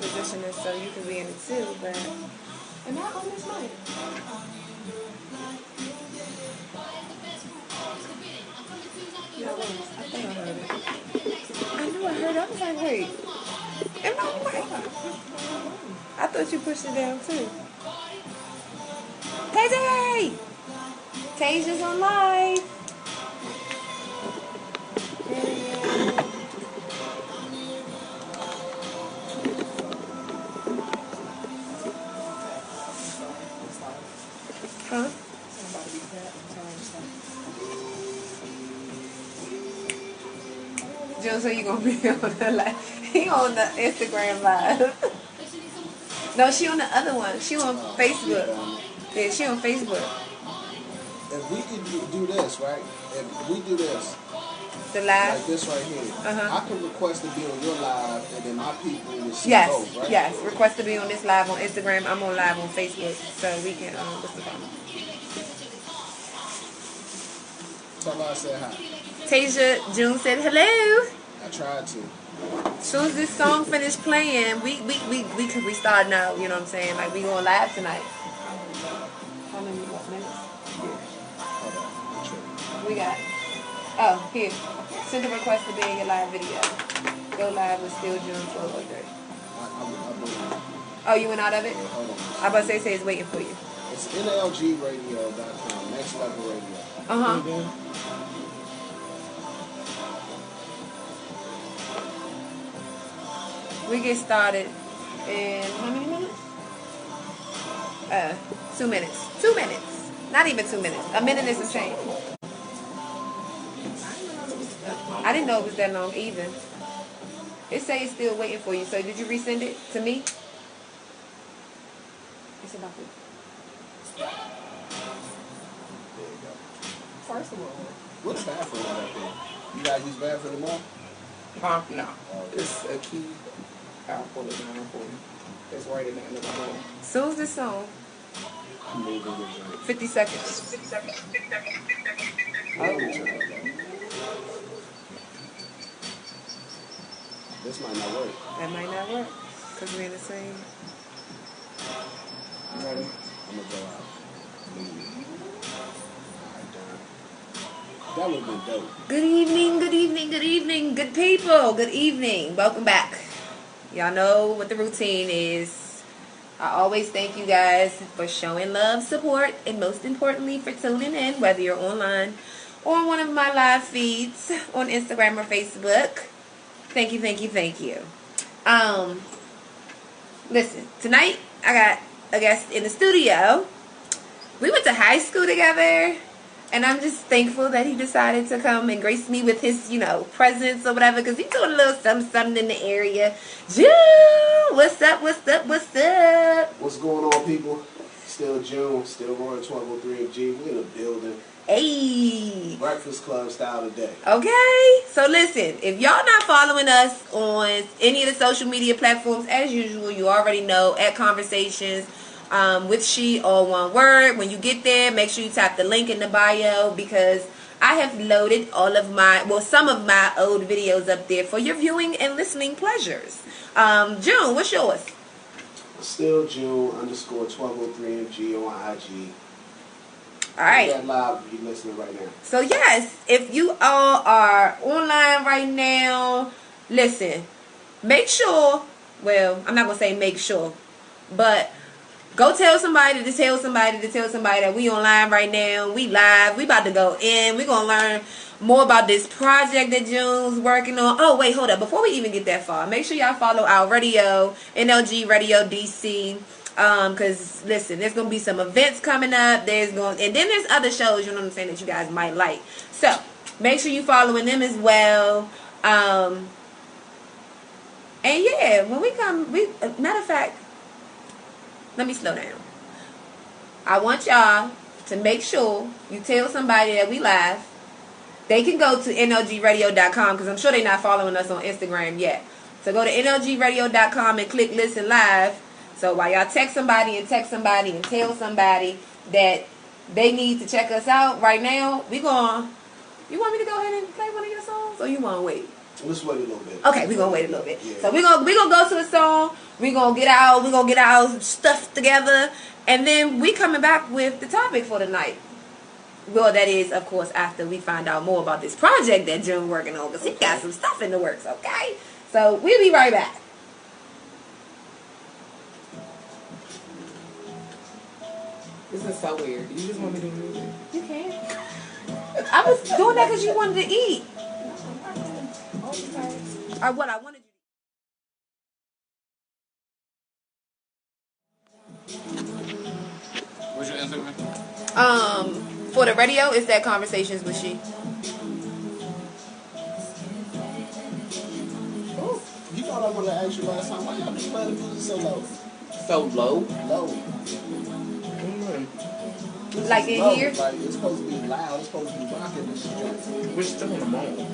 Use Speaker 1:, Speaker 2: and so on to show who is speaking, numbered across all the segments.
Speaker 1: position it so you can be in it too, but am I on this mic? No, I think I heard it. I knew I heard it. I was like, wait, am I on mic? I thought you pushed it down too. Tay! Tasia's on live. Huh? Joe said you gonna be on the live. He on the Instagram live. No, she on the other one. She on Facebook. Yeah, she on Facebook.
Speaker 2: If we could do this, right? If we do this,
Speaker 1: the live,
Speaker 2: like this right here, I can request to be on your live, and then my people will see both, right?
Speaker 1: Yes, request to be on this live on Instagram. I'm on live on Facebook, so we can. What's the problem?
Speaker 2: Tell her I said hi.
Speaker 1: Tasia June said hello.
Speaker 2: I tried to.
Speaker 1: As soon as this song finished playing, we start now. You know what I'm saying? Like we going live tonight. How many minutes? We got. Oh, here. Send a request to be in your live video. Go live with Still June 1203. Oh, you went out of it?
Speaker 2: Yeah, hold on.
Speaker 1: I about to say it's waiting for you.
Speaker 2: It's NLGradio.com. Next Level Radio.
Speaker 1: We get started in how many minutes? 2 minutes. 2 minutes. Not even 2 minutes. A minute is some change. I didn't know it was that long either. It says it's still waiting for you. So did you resend it to me? It's about to.
Speaker 2: There you go. First of all, what's bathroom right there? You guys use bathroom anymore?
Speaker 3: No. It's a key. I'll pull it down for you. It's right in the end of the hole.
Speaker 1: Soon as this song. 50 seconds.
Speaker 2: Oh. This might not work.
Speaker 1: That might not work. Because we're in the same.
Speaker 2: You ready? I'm going to go out. That would have been dope.
Speaker 1: Good evening, good evening, good evening, good people. Good evening. Welcome back. Y'all know what the routine is. I always thank you guys for showing love, support, and most importantly for tuning in, whether you're online or on one of my live feeds on Instagram or Facebook. Thank you, thank you, thank you. Listen, tonight I got a guest in the studio. We went to high school together, and I'm just thankful that he decided to come and grace me with his, presence or whatever, because he's doing a little something in the area. June, what's up, what's up, what's up?
Speaker 2: What's going on, people? Still June, still Roy 1203G. We're in the building.
Speaker 1: Hey.
Speaker 2: Breakfast Club style today.
Speaker 1: Okay. So listen, if y'all not following us on any of the social media platforms, as usual, you already know, at Conversations with S.H.E, all one word. When you get there, make sure you tap the link in the bio, because I have loaded some of my old videos up there for your viewing and listening pleasures. June, what's yours?
Speaker 2: Still June _1203MG on IG.
Speaker 1: All right.
Speaker 2: That live if you're listening right now.
Speaker 1: So yes, if you all are online right now, listen, make sure, well, I'm not going to say make sure, but go tell somebody to tell somebody to tell somebody that we online right now. We live. We about to go in. We're going to learn more about this project that June's working on. Oh, wait, hold up. Before we even get that far, make sure y'all follow our radio, NLG Radio DC. Because listen, there's gonna be some events coming up. And then there's other shows, you know what I'm saying, that you guys might like. So make sure you following them as well. And yeah, when we come, matter of fact, let me slow down. I want y'all to make sure you tell somebody that we live. They can go to NLGradio.com, because I'm sure they're not following us on Instagram yet. So go to NLGradio.com and click listen live. So while y'all text somebody and tell somebody that they need to check us out right now, you want me to go ahead and play one of your songs, or you want to wait?
Speaker 2: Let's wait a little bit.
Speaker 1: Okay, we're gonna wait a little bit.
Speaker 2: Yeah.
Speaker 1: So we're gonna go to the song. We're gonna get our stuff together, and then we coming back with the topic for the night. Well, that is, of course, after we find out more about this project that June working on, because he got some stuff in the works. Okay, so we'll be right back.
Speaker 3: This is so weird. You just want me to do music?
Speaker 1: You can. I was doing that because you wanted to eat. Or what I wanted you to
Speaker 4: What's your Instagram?
Speaker 1: For the radio, it's that Conversations with She.
Speaker 2: Oh, you thought I wanted to ask you last time, why y'all be playing the music so low?
Speaker 3: So low?
Speaker 2: Low.
Speaker 1: Like in
Speaker 2: low.
Speaker 1: here?
Speaker 2: Like, it's supposed to be loud, it's supposed to be rocking this joint.
Speaker 3: We're still in the mall.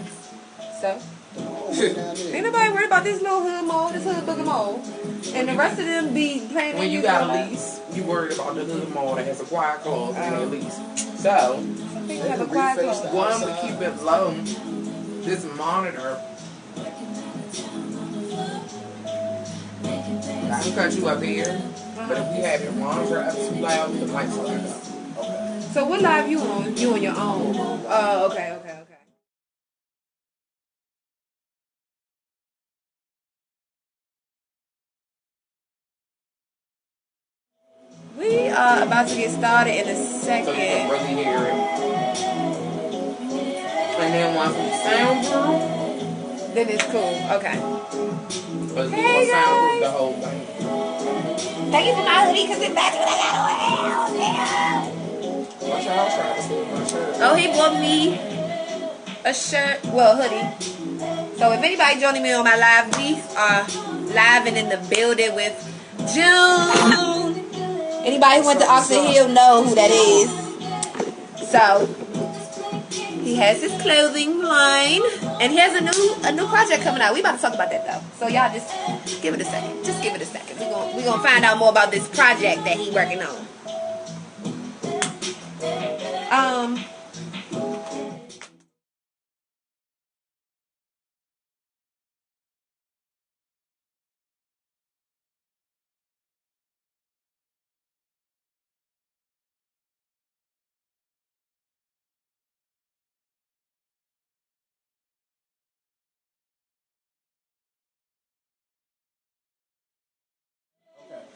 Speaker 1: So?
Speaker 2: Oh, way down there.
Speaker 1: Ain't nobody worried about this little hood mode, this hood booger mode. And the rest of them be playing
Speaker 3: When you
Speaker 1: music
Speaker 3: got a
Speaker 1: like-
Speaker 3: lease, you worried about the little mall that has a quiet club and a lease. So,
Speaker 1: Some people have a quiet
Speaker 2: reface
Speaker 1: club.
Speaker 3: one to keep it low, this monitor, I can cut you up here, but if we have your monitor up too loud, the mics will turn up.
Speaker 2: Okay.
Speaker 1: So what live you on? You on your own? Oh, okay. We are about to get started in a
Speaker 3: So you can
Speaker 1: second.
Speaker 3: really hear it. And then once we soundproof,
Speaker 1: Then it's cool. Okay.
Speaker 3: but we
Speaker 1: Hey,
Speaker 3: gonna soundproof
Speaker 1: guys.
Speaker 3: the whole thing.
Speaker 1: Thank you for my hoodie because it's that's what I got on.
Speaker 3: My child tried to steal my shirt.
Speaker 1: Oh, he bought me a shirt, well, hoodie. So if anybody joining me on my live, we are live and in the building with June. Anybody who went to Oxford Hill know who that is. So he has his clothing line, and he has a new project coming out. We about to talk about that though. So y'all just give it a second. Just give it a second. We gonna find out more about this project that he working on.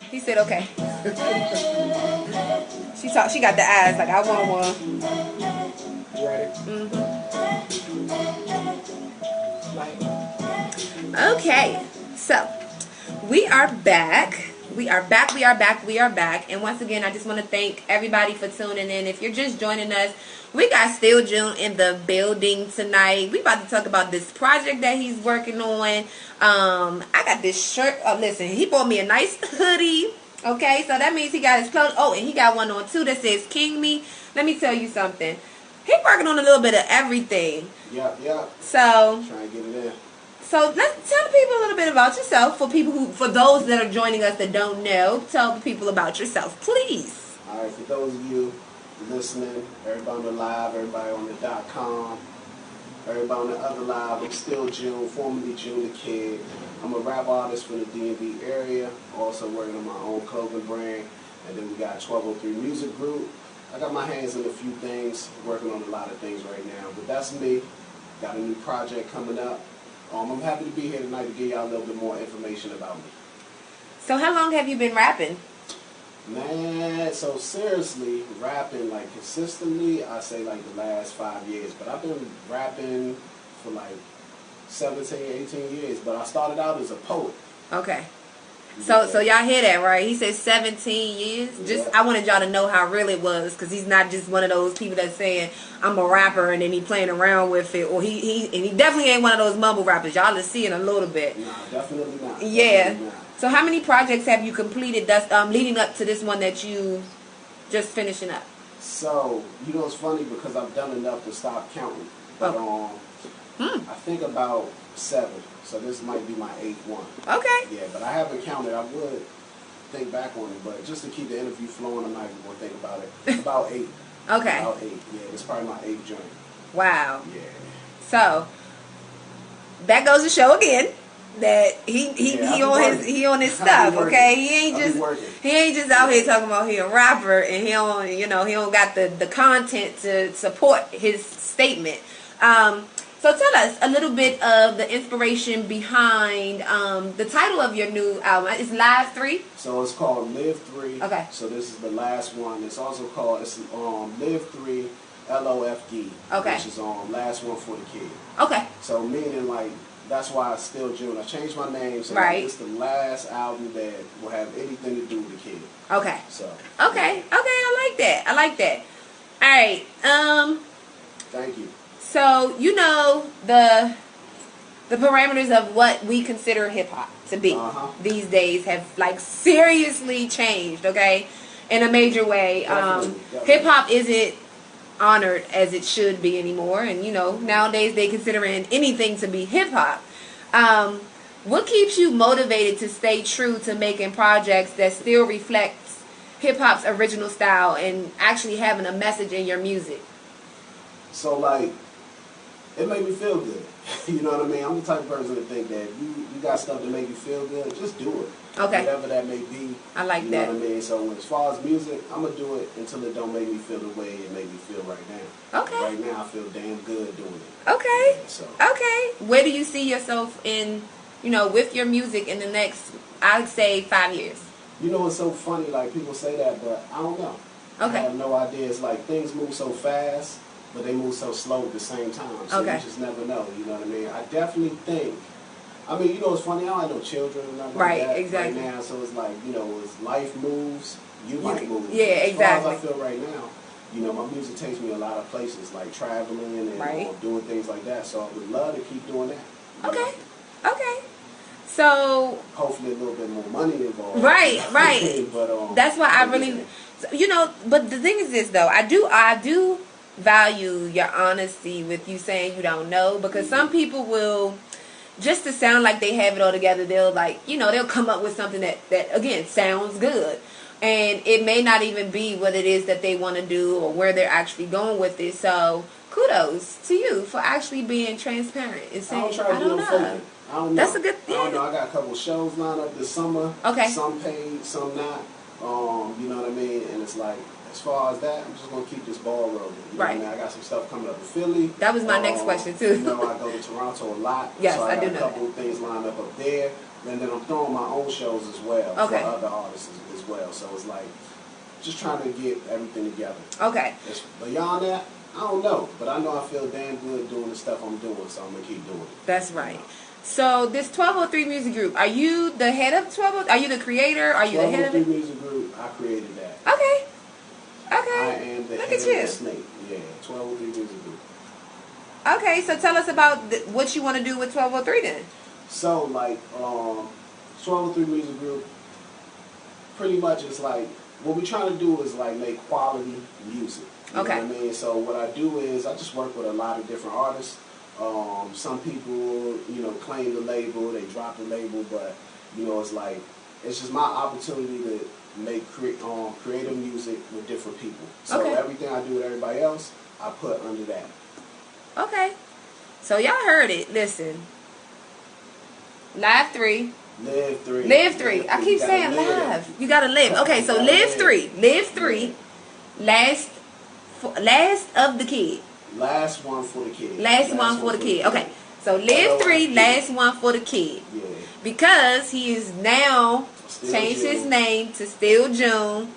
Speaker 1: He said okay. She got the eyes like I want one.
Speaker 3: You ready? Like,
Speaker 1: Okay, so we are back. We are back. And once again, I just want to thank everybody for tuning in. If you're just joining us, we got Still June in the building tonight. We about to talk about this project that he's working on. I got this shirt. Oh, listen, he bought me a nice hoodie. Okay, so that means he got his clothes. Oh, and he got one on too that says King Me. Let me tell you something. He working on a little bit of everything.
Speaker 2: Yep.
Speaker 1: So
Speaker 2: Trying to get it in.
Speaker 1: So let's tell the people a little bit about yourself. For those that are joining us that don't know, tell the people about yourself, please.
Speaker 2: All right, for those of you listening, everybody on the live, everybody on the .com, everybody on the other live, I'm Still June, formerly June the Kid. I'm a rap artist from the DMV area, also working on my own clothing brand, and then we got 1203 Music Group. I got my hands in a few things, working on a lot of things right now, but that's me. Got a new project coming up. I'm happy to be here tonight to give y'all a little bit more information about me.
Speaker 1: So how long have you been rapping?
Speaker 2: Man, so seriously, rapping like consistently, I say like the last 5 years. But I've been rapping for like 17, 18 years. But I started out as a poet.
Speaker 1: Okay. So y'all hear that, right? He said 17 years. Just I wanted y'all to know how real it was, because he's not just one of those people that's saying I'm a rapper and then he playing around with it, or he definitely ain't one of those mumble rappers. Y'all are seeing a little bit.
Speaker 2: Nah, definitely not.
Speaker 1: Yeah.
Speaker 2: Definitely not.
Speaker 1: So how many projects have you completed that's leading up to this one that you just finishing up?
Speaker 2: So you know it's funny because I've done enough to stop counting. But I think about 7. So this might be my 8th one.
Speaker 1: Okay.
Speaker 2: Yeah, but I haven't counted. I would think back on it, but just to keep the interview flowing, I'm not even going to think about it. About 8.
Speaker 1: Okay.
Speaker 2: About 8. Yeah, it's probably my 8th joint.
Speaker 1: Wow.
Speaker 2: Yeah.
Speaker 1: So that goes to show again that he
Speaker 2: he
Speaker 1: on his stuff. Okay, he ain't just out here talking about he a rapper and he don't got the content to support his statement. So tell us a little bit of the inspiration behind the title of your new album. It's Live 3?
Speaker 2: So it's called Live 3.
Speaker 1: Okay.
Speaker 2: So this is the last one. It's also called Live 3 LOFD.
Speaker 1: Okay.
Speaker 2: Which is last one for the kid.
Speaker 1: Okay.
Speaker 2: So meaning like that's why it's still June. I changed my name so
Speaker 1: right.
Speaker 2: It's the last album that will have anything to do with the kid.
Speaker 1: Okay.
Speaker 2: So
Speaker 1: okay.
Speaker 2: Yeah.
Speaker 1: Okay, I like that. All right.
Speaker 2: Thank you.
Speaker 1: So you know the parameters of what we consider hip hop to be these days have like seriously changed, okay, in a major way.
Speaker 2: Definitely.
Speaker 1: Hip hop isn't honored as it should be anymore, and nowadays they considering anything to be hip hop. What keeps you motivated to stay true to making projects that still reflects hip hop's original style and actually having a message in your music?
Speaker 2: So like, it made me feel good. You know what I mean? I'm the type of person to think that you got stuff to make you feel good, just do it.
Speaker 1: Okay.
Speaker 2: Whatever that may be.
Speaker 1: I like
Speaker 2: that.
Speaker 1: that.
Speaker 2: You know what I mean? So as far as music, I'm going to do it until it don't make me feel the way it made me feel right now.
Speaker 1: Okay.
Speaker 2: Right now, I feel damn good doing it.
Speaker 1: Okay.
Speaker 2: Yeah, so.
Speaker 1: Okay. Where do you see yourself in, with your music in the next, I'd say, 5 years?
Speaker 2: You know, it's so funny, like people say that, but I don't know.
Speaker 1: Okay.
Speaker 2: I have no idea. It's like things move so fast, but they move so slow at the same time. So you just never know, you know what I mean? I definitely think, it's funny, I don't have no children or nothing like that
Speaker 1: exactly.
Speaker 2: right now, so it's like, as life moves, you might move.
Speaker 1: Yeah, exactly.
Speaker 2: As far as I feel right now, my music takes me a lot of places, like traveling and doing things like that, so I would love to keep doing that.
Speaker 1: Okay. Okay. So
Speaker 2: hopefully a little bit more money involved.
Speaker 1: Right.
Speaker 2: But
Speaker 1: that's why I really, but the thing is this though, I do value your honesty with you saying you don't know, because some people will, just to sound like they have it all together, they'll they'll come up with something that again sounds good, and it may not even be what it is that they want to do or where they're actually going with it. So kudos to you for actually being transparent and saying I don't know.
Speaker 2: I don't know.
Speaker 1: That's a good thing.
Speaker 2: I don't know. I got a couple shows lined up this summer.
Speaker 1: Okay.
Speaker 2: Some paid, some not. You know what I mean? And it's like, as far as that, I'm just going to keep this ball rolling. You know what I mean? I got some stuff coming up in Philly.
Speaker 1: That was my next question, too.
Speaker 2: I go to Toronto a lot.
Speaker 1: Yes,
Speaker 2: so
Speaker 1: I do know
Speaker 2: I got a couple of things lined up there. And then I'm throwing my own shows as well for other artists as well. So it's like, just trying to get everything together.
Speaker 1: Okay.
Speaker 2: Beyond that, I don't know. But I know I feel damn good doing the stuff I'm doing, so I'm going to keep doing it.
Speaker 1: That's right. So this 1203 Music Group, are you the head of 1203? Are you the creator? Are you the head of it?
Speaker 2: 1203 Music Group, I created that.
Speaker 1: Okay.
Speaker 2: I am the head of the snake. Yeah, 1203 Music Group.
Speaker 1: Okay, so tell us about what you want to do with 1203 then.
Speaker 2: So, like, 1203 Music Group, pretty much it's like, what we're trying to do is, like, make quality music. You know what I mean? So what I do is I just work with a lot of different artists. Some people, claim the label, they drop the label, but, it's like, it's just my opportunity to make creative music with different people. So everything I do with everybody else, I put under that. Okay.
Speaker 1: So y'all heard it. Listen. Live 3.
Speaker 2: Live 3.
Speaker 1: Live 3. I keep saying live. You gotta live. Okay, so Live 3. Live 3. Last of the kid.
Speaker 2: Last one for the kid.
Speaker 1: Last one for the kid. Okay. So Live 3, last one for the kid.
Speaker 2: Yeah.
Speaker 1: Because he is now changed his name to Still June.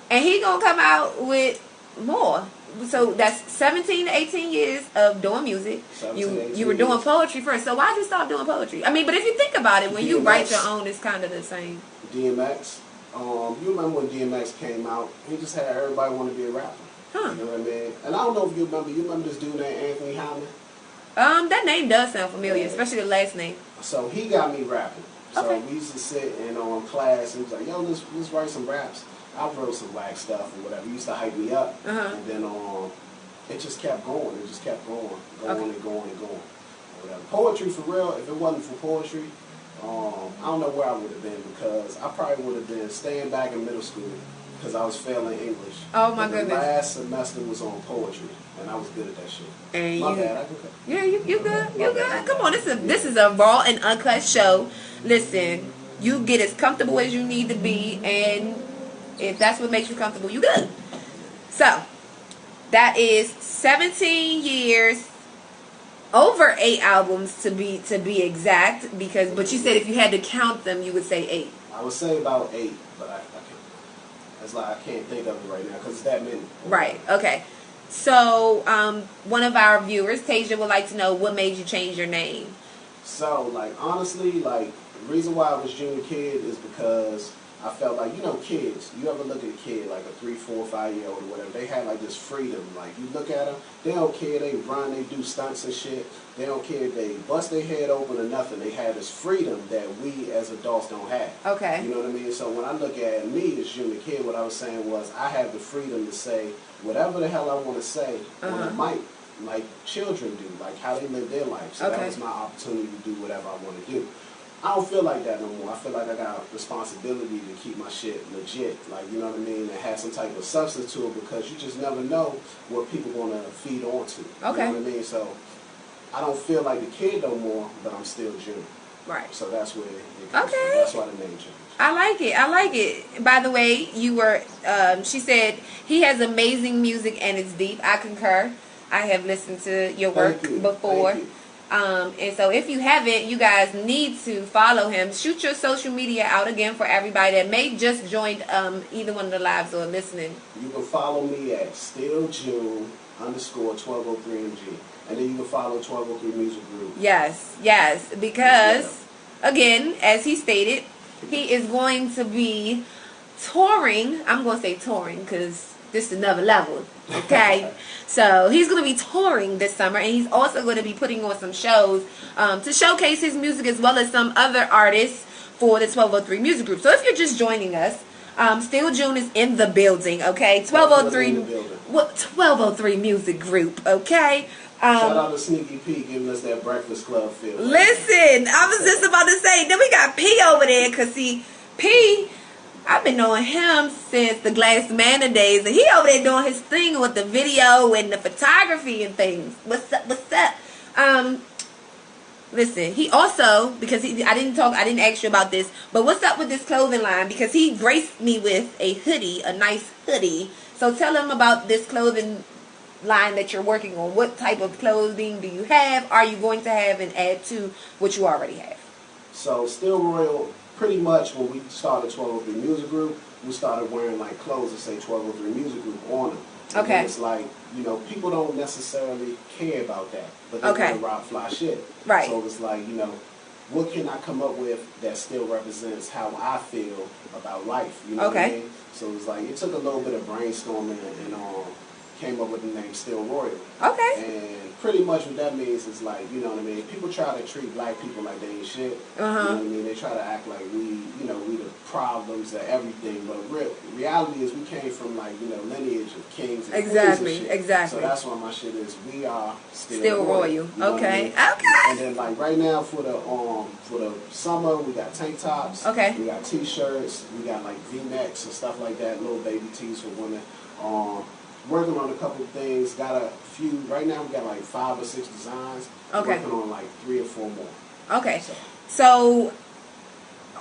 Speaker 1: And he gonna come out with more. So that's 17 to 18 years of doing music. You were doing poetry first. So why'd you stop doing poetry? But if you think about it, when you write your own, it's kind of the same.
Speaker 2: DMX. You remember when DMX came out? He just had everybody want to be a rapper.
Speaker 1: Huh.
Speaker 2: You know what I mean? And I don't know if you remember this dude named Anthony Hyman?
Speaker 1: That name does sound familiar, especially the last name.
Speaker 2: So he got me rapping. So we used to sit in class and he was like, yo, let's write some raps. I wrote some whack stuff or whatever. He used to hype me up. And then it just kept going. It just kept going and going. Whatever. Poetry, for real, if it wasn't for poetry, I don't know where I would have been, because I probably would have been staying back in middle school because I was failing English.
Speaker 1: Oh my
Speaker 2: But
Speaker 1: goodness.
Speaker 2: The last semester was on poetry, and I was good at that shit.
Speaker 1: And
Speaker 2: My
Speaker 1: you,
Speaker 2: bad, I can cut.
Speaker 1: yeah, you good, you
Speaker 2: My
Speaker 1: good.
Speaker 2: bad.
Speaker 1: Come on, this is a raw and uncut show. Listen, you get as comfortable as you need to be, and if that's what makes you comfortable, you good. So that is 17 years, over 8 albums to be exact. Because, but you said if you had to count them, you would say 8.
Speaker 2: I would say about 8, but I can't. It's like I can't think of it right now because it's that many.
Speaker 1: Right. Okay. So, one of our viewers, Tasia, would like to know what made you change your name.
Speaker 2: So, like, honestly, like, the reason why I was Junior Kid is because I felt like, you know, kids, you ever look at a kid, like a 3, 4, 5-year-old or whatever, they have, like, this freedom. Like, you look at them, they don't care, they run, they do stunts and shit. They don't care if they bust their head open or nothing. They have this freedom that we as adults don't have.
Speaker 1: Okay.
Speaker 2: You know what I mean? So when I look at me as Junior Kid, what I was saying was I have the freedom to say whatever the hell I want to say on the mic, like children do, like how they live their life. So that was my opportunity to do whatever I want to do. I don't feel like that no more. I feel like I got a responsibility to keep my shit legit, like, you know what I mean, and have some type of substance to it because you just never know what people want to feed onto.
Speaker 1: Okay.
Speaker 2: You know what I mean? So I don't feel like the kid no more, but I'm still Junior.
Speaker 1: Right.
Speaker 2: So that's where it comes from. That's why the name changed.
Speaker 1: I like it. I like it. By the way, you were, she said, he has amazing music and it's deep. I concur. I have listened to your work before.
Speaker 2: Thank you.
Speaker 1: And so if you haven't, you guys need to follow him. Shoot your social media out again for everybody that may just joined either one of the lives or listening.
Speaker 2: You can follow me at StillJune _1203MG. And then you can follow 1203 Music Group.
Speaker 1: Yes, yes. Because, again, as he stated, he is going to be touring. I'm going to say touring because this is another level. Okay? So he's going to be touring this summer. And he's also going to be putting on some shows to showcase his music as well as some other artists for the 1203 Music Group. So if you're just joining us, Still June is in the building, okay? 1203 Music Group, okay?
Speaker 2: Shout out to Sneaky P giving us that Breakfast Club feel.
Speaker 1: Listen, I was just about to say, then we got P over there, because see, P, I've been knowing him since the Glass Manor days, and he over there doing his thing with the video and the photography and things. What's up, what's up? Listen, he also, because I didn't ask you about this, but what's up with this clothing line? Because he graced me with a hoodie, a nice hoodie. So tell him about this clothing line that you're working on. What type of clothing do you have? Are you going to have and add to what you already have?
Speaker 2: So Still Royal, pretty much when we started 1203 Music Group, we started wearing like clothes that say 1203 Music Group on them. And
Speaker 1: Okay.
Speaker 2: it's like, you know, people don't necessarily care about that, but they want to rock fly shit.
Speaker 1: Right.
Speaker 2: So it's like, you know, what can I come up with that still represents how I feel about life? You know what I mean? So it's like, it took a little bit of brainstorming and came up with the name Still Royal.
Speaker 1: Okay.
Speaker 2: And pretty much what that means is like, you know what I mean, people try to treat black people like they ain't shit. You know what I mean? They try to act like we, you know, we the problems of everything. But reality is we came from like, you know, lineage of kings and queens and shit.
Speaker 1: Exactly.
Speaker 2: So that's why my shit is we are
Speaker 1: Still royal.
Speaker 2: You know
Speaker 1: Okay.
Speaker 2: what I mean?
Speaker 1: Okay.
Speaker 2: And then like right now for the summer we got tank tops.
Speaker 1: Okay.
Speaker 2: We got t-shirts, we got like V-necks and stuff like that, little baby tees for women. Working on a couple of things, got a few, right now we got like 5 or 6 designs.
Speaker 1: Okay.
Speaker 2: Working on like 3 or 4 more.
Speaker 1: Okay. So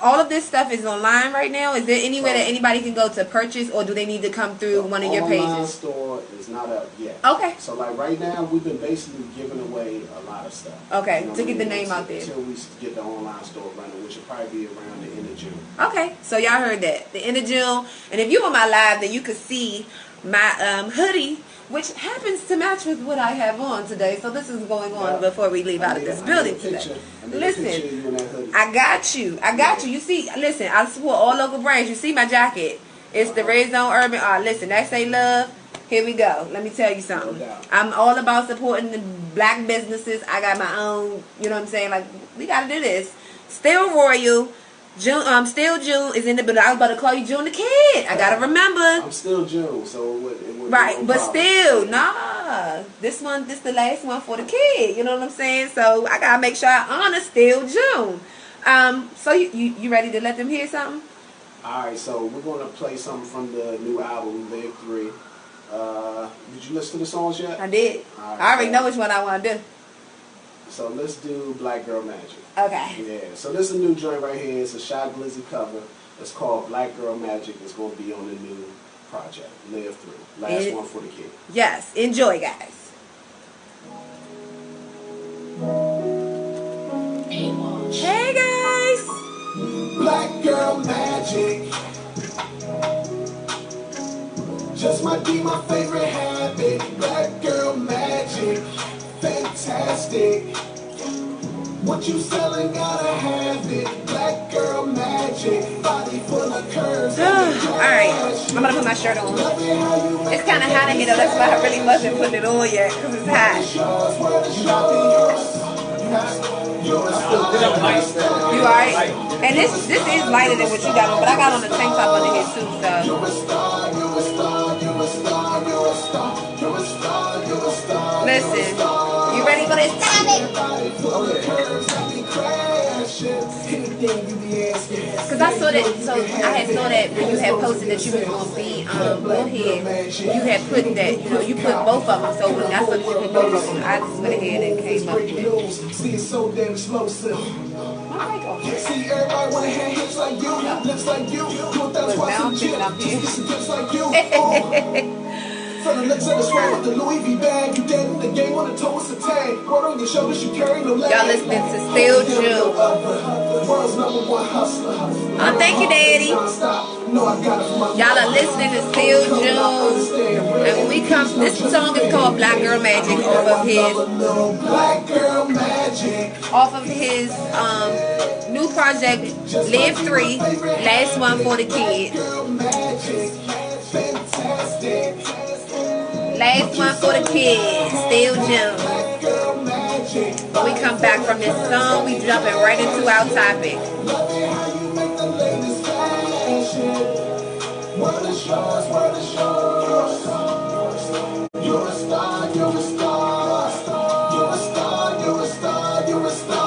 Speaker 1: all of this stuff is online right now. Is there anywhere that anybody can go to purchase, or do they need to come through one of your pages?
Speaker 2: The online store is not up yet.
Speaker 1: Okay.
Speaker 2: So like right now we've been basically giving away a lot of stuff.
Speaker 1: Okay,
Speaker 2: You know
Speaker 1: to
Speaker 2: what
Speaker 1: get
Speaker 2: I
Speaker 1: the
Speaker 2: mean?
Speaker 1: name out there.
Speaker 2: Until we get the online store running, which will probably be around the end of June.
Speaker 1: Okay, so y'all heard that. The end of June. And if you on my live, then you could see my hoodie, which happens to match with what I have on today. So this is going on before we leave out of this building today. Listen, I got you. I got you. You see, listen, I support all local brands. You see my jacket. It's the Red Zone Urban. Listen, that's A Love. Here we go. Let me tell you something. I'm all about supporting the black businesses. I got my own, you know what I'm saying? Like, we got to do this. Still Royal. June, Still June is in the building. I was about to call you June the Kid. I gotta remember.
Speaker 2: I'm still June, so it would
Speaker 1: right,
Speaker 2: no
Speaker 1: but
Speaker 2: problem.
Speaker 1: still, nah. This the last one for the kid. You know what I'm saying? So I gotta make sure I honor Still June. So you ready to let them hear something?
Speaker 2: Alright, so we're going to play something from the new album, Live 3. Did you listen to the songs yet?
Speaker 1: I did.
Speaker 2: Right,
Speaker 1: I already know which one I want to do.
Speaker 2: So let's do Black Girl Magic.
Speaker 1: Okay.
Speaker 2: Yeah, so this is a new joint right here. It's a Shy Glizzy cover. It's called Black Girl Magic. It's going to be on the new project, Live 3. Last one for the kid.
Speaker 1: Yes. Enjoy, guys. Hey, guys.
Speaker 2: Black Girl Magic just might be my favorite habit. Black Girl Magic, fantastic. What you selling, gotta have it. Black Girl Magic, body full of curves.
Speaker 1: Alright, I'm gonna put my shirt on. It's kind of hot in here though, that's why I really wasn't putting it on yet, because it's hot. You alright? And this is lighter than what you got on, but I got on the tank top under here too, so. Listen, you ready for this topic? Because I saw that, so I had saw that when you had posted that you was going to be on here, you had put that, you know, you put both of them, so when I saw that you put both of them, I just went ahead and came up with it.
Speaker 2: See, it's so damn explosive. See, everybody want to have hips like you, lips like you, do that's why some gym, just hips like you. From the looks of the swag with the Louis V bag, you dead in the game on the toe with a tag. Word on your shoulders, you carry no leg.
Speaker 1: Y'all listening to Still June.
Speaker 2: World's #1 hustler.
Speaker 1: Oh, thank you, Daddy. Y'all are listening to Still June. And when we come, this song is called Black Girl Magic off of his new project, Live 3, last one for the kids. Last one for the kids, Still June. When we come back from this song, we jumping right into our topic. You're a star, you're a star. You're a star, you're a star, you're a star.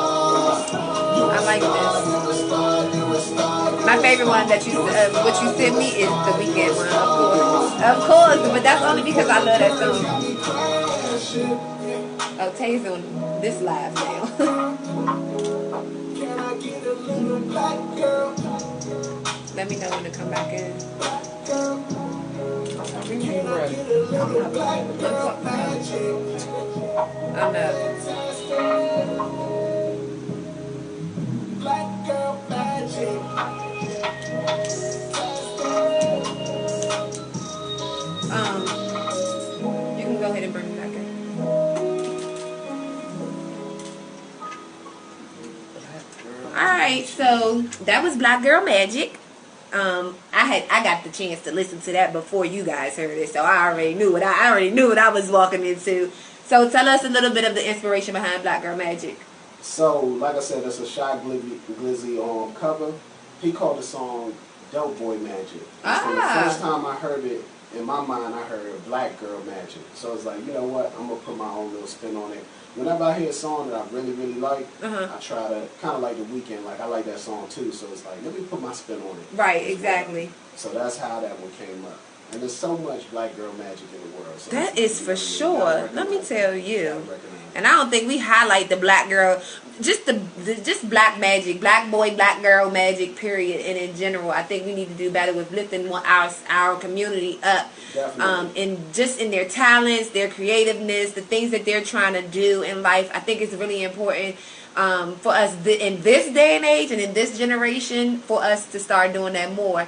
Speaker 1: I like this. My favorite one that you what you sent me is the Weekend one, of course, but that's only because I love that song. Oh, Tay's on this live now. Let me know when to come back in. I'm not. Black girl magic. You can go ahead and bring me back in. Alright, so that was Black Girl Magic. I got the chance to listen to that before you guys heard it, so I already knew what I was walking into. So tell us a little bit of the inspiration behind Black Girl Magic.
Speaker 2: So, like I said, it's a Shy Glizzy cover. He called the song Dope Boy Magic. So the first time I heard it, in my mind, I heard Black Girl Magic. So it's like, you know what, I'm going to put my own little spin on it. Whenever I hear a song that I really, really like, I try to, kind of like The Weeknd, like I like that song too, so it's like, let me put my spin on it.
Speaker 1: Right, exactly.
Speaker 2: So that's how that one came up. And there's so much Black Girl Magic in the world. So
Speaker 1: that is for sure. Let me tell you. And I don't think we highlight the black girl, just black magic, black boy, black girl magic, period. And in general, I think we need to do better with lifting our community up. And just in their talents, their creativeness, the things that they're trying to do in life. I think it's really important for us in this day and age and in this generation for us to start doing that more.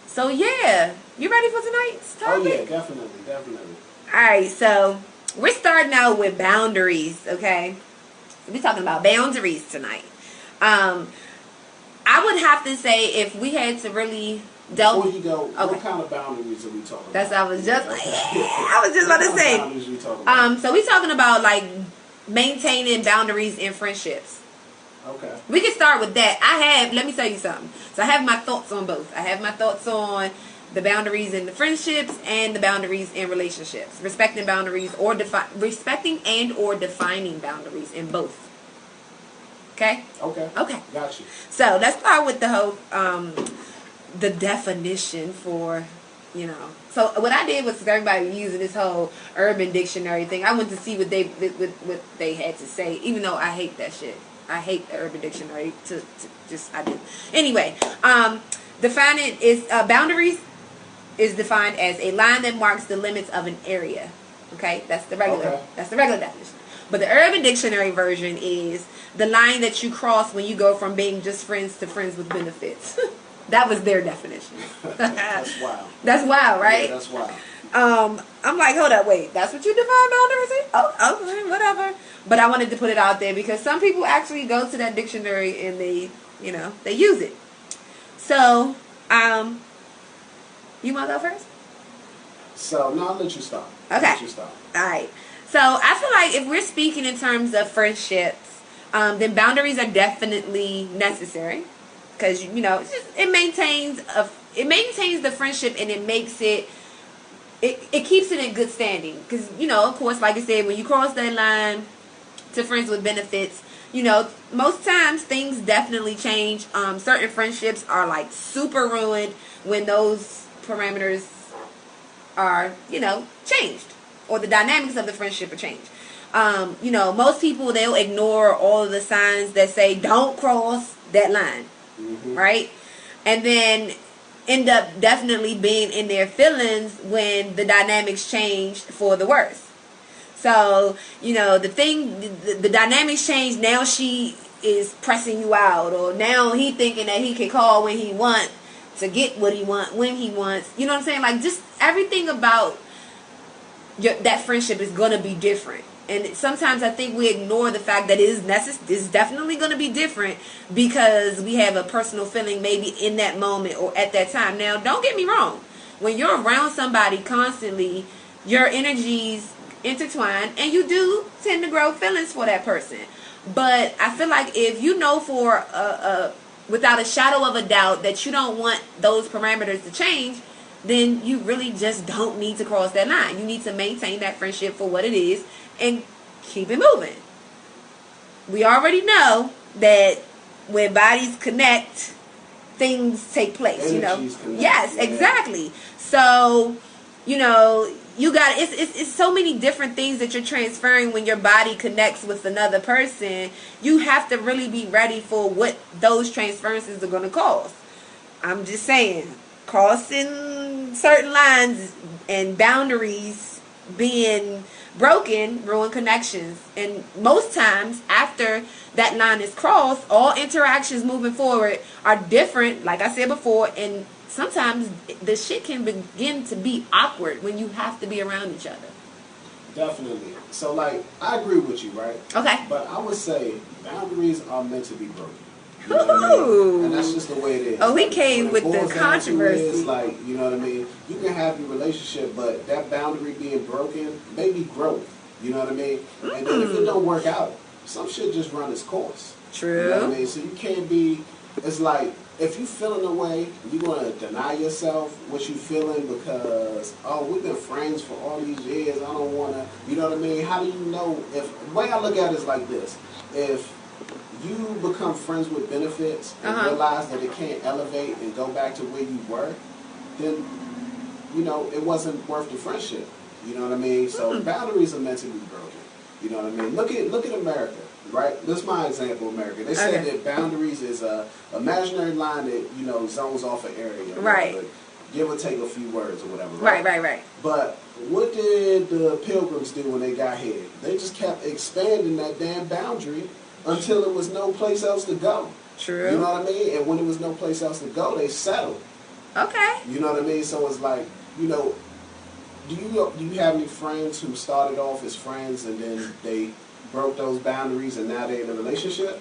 Speaker 1: So yeah, you ready for tonight's topic?
Speaker 2: Oh yeah, definitely.
Speaker 1: All right, so we're starting out with boundaries, okay? We're talking about boundaries tonight. I would have to say if we had to really delve...
Speaker 2: Before you go, what kind of boundaries are we talking about?
Speaker 1: That's what I was just about to say.
Speaker 2: What boundaries are we talking about?
Speaker 1: So we're talking about like maintaining boundaries in friendships.
Speaker 2: Okay.
Speaker 1: We can start with that. Let me tell you something. So I have my thoughts on both. I have my thoughts on the boundaries in the friendships and the boundaries in relationships. Respecting boundaries or respecting and or defining boundaries in both. Okay?
Speaker 2: Okay.
Speaker 1: Okay.
Speaker 2: Got you.
Speaker 1: So let's start with the whole the definition for, you know. So what I did was, everybody using this whole Urban Dictionary thing, I went to see what they had to say, even though I hate that shit. I hate the Urban Dictionary I do. Anyway, define it is, boundaries is defined as a line that marks the limits of an area. Okay, that's the regular definition. But the Urban Dictionary version is the line that you cross when you go from being just friends to friends with benefits. That was their definition.
Speaker 2: That's wild.
Speaker 1: That's wild, right?
Speaker 2: Yeah, that's wild.
Speaker 1: I'm like, hold up, wait, that's what you define boundaries as? Oh, okay, whatever. But I wanted to put it out there because some people actually go to that dictionary and they use it. So, you want to go first?
Speaker 2: So, no, I'll let you start.
Speaker 1: Okay.
Speaker 2: Let you start.
Speaker 1: All right. So, I feel like if we're speaking in terms of friendships, then boundaries are definitely necessary. Because, it maintains the friendship, and it makes it keeps it in good standing. Because, of course, like I said, when you cross that line to friends with benefits, most times things definitely change. Certain friendships are like super ruined when those parameters are, changed, or the dynamics of the friendship are changed. Most people, they'll ignore all of the signs that say don't cross that line. Mm-hmm. Right? And then end up definitely being in their feelings when the dynamics changed for the worse. So, the dynamics changed. Now she is pressing you out, or now he thinking that he can call when he wants to get what he wants when he wants. You know what I'm saying? Like, just everything about that friendship is going to be different. And sometimes I think we ignore the fact that it's definitely going to be different because we have a personal feeling maybe in that moment or at that time. Now, don't get me wrong. When you're around somebody constantly, your energies intertwine and you do tend to grow feelings for that person. But I feel like if you know for without a shadow of a doubt that you don't want those parameters to change, then you really just don't need to cross that line. You need to maintain that friendship for what it is and keep it moving. We already know that when bodies connect, things take place.
Speaker 2: Energies connect.
Speaker 1: Yes, exactly. So, you got it's so many different things that you're transferring when your body connects with another person. You have to really be ready for what those transferences are going to cause. I'm just saying, crossing certain lines and boundaries being broken ruin connections, and most times after that line is crossed, all interactions moving forward are different, like I said before, and sometimes the shit can begin to be awkward when you have to be around each other.
Speaker 2: Definitely. So, I agree with you, right?
Speaker 1: Okay.
Speaker 2: But I would say boundaries are meant to be broken. You know what I mean? And that's just the way it is.
Speaker 1: Oh, he came with the controversy.
Speaker 2: Is, you know what I mean? You can have your relationship, but that boundary being broken may be growth. You know what I mean? And then if it don't work out, some shit just run its course.
Speaker 1: True.
Speaker 2: You know what I mean? So you can't be, it's like, if you feeling a way, you're going to deny yourself what you feeling because, we've been friends for all these years. I don't want to, you know what I mean? How do you know if, the way I look at it is like this. If you become friends with benefits and realize that it can't elevate and go back to where you were, then, it wasn't worth the friendship. You know what I mean? So boundaries are meant to be broken. You know what I mean? Look at America, right? This is my example of America. They said that boundaries is a imaginary line that, zones off an area.
Speaker 1: Right.
Speaker 2: Give or take a few words or whatever.
Speaker 1: Right.
Speaker 2: But what did the Pilgrims do when they got here? They just kept expanding that damn boundary until there was no place else to go.
Speaker 1: True.
Speaker 2: You know what I mean? And when there was no place else to go, they settled.
Speaker 1: Okay.
Speaker 2: You know what I mean? So it's like, do you have any friends who started off as friends and then they broke those boundaries and now they're in a relationship?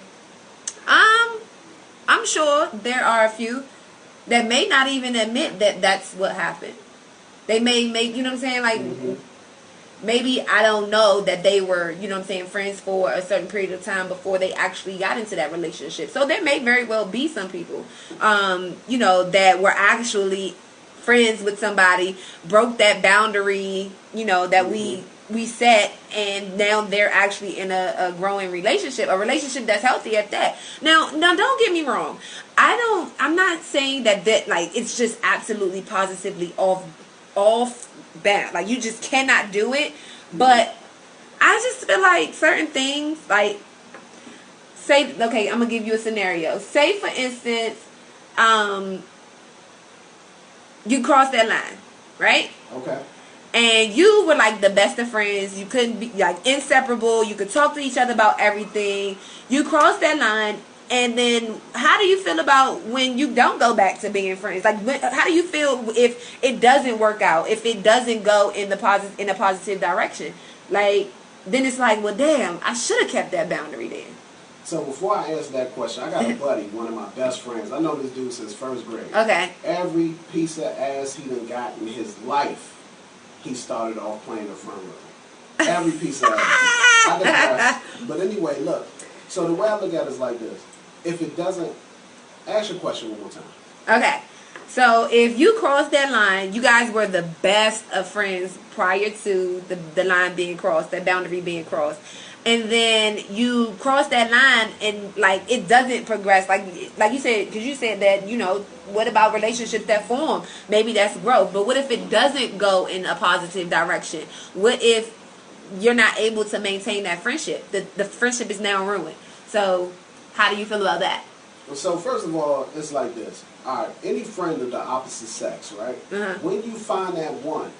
Speaker 1: I'm sure there are a few that may not even admit that that's what happened. They may make, what I'm saying, like, maybe, I don't know, that they were, friends for a certain period of time before they actually got into that relationship. So there may very well be some people, that were actually friends with somebody, broke that boundary, that we we set, and now they're actually in a growing relationship, a relationship that's healthy at that. Now don't get me wrong. I'm not saying that like it's just absolutely positively off bad. Like you just cannot do it. But I just feel like certain things, like say, okay, I'm gonna give you a scenario. Say for instance, you cross that line, right?
Speaker 2: Okay.
Speaker 1: And you were like the best of friends. You couldn't be like inseparable. You could talk to each other about everything. You crossed that line, and then how do you feel about when you don't go back to being friends? Like, how do you feel if it doesn't work out? If it doesn't go in a positive direction? Like, then it's like, well, damn, I should have kept that boundary then.
Speaker 2: So before I answer that question, I got a buddy, one of my best friends. I know this dude since first grade.
Speaker 1: Okay.
Speaker 2: Every piece of ass he done got in his life, he started off playing the front row. Every piece of ass. I digress. But anyway, look. So the way I look at it is like this. If it doesn't, ask your question one more time.
Speaker 1: Okay. So if you crossed that line, you guys were the best of friends prior to the line being crossed, that boundary being crossed. And then you cross that line and like it doesn't progress, like you said, because you said that, you know, what about relationships that form? Maybe that's growth. But what if it doesn't go in a positive direction? What if you're not able to maintain that friendship? The friendship is now ruined. So how do you feel about that?
Speaker 2: So first of all, it's like this. All right, any friend of the opposite sex, right?
Speaker 1: Uh-huh.
Speaker 2: When you find that one,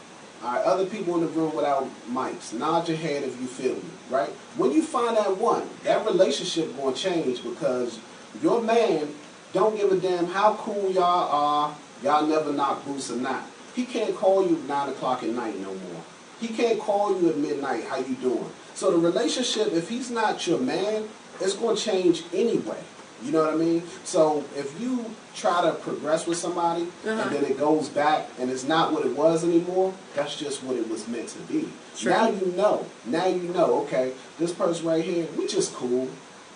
Speaker 2: all right, other people in the room without mics, nod your head if you feel me, right? When you find that one, that relationship going to change because your man don't give a damn how cool y'all are. Y'all never knock boots or not. He can't call you 9 o'clock at night no more. He can't call you at midnight, how you doing? So the relationship, if he's not your man, it's going to change anyway. You know what I mean? So if you try to progress with somebody and then it goes back and it's not what it was anymore, that's just what it was meant to be. True. Now you know. Now you know, okay, this person right here, we just cool.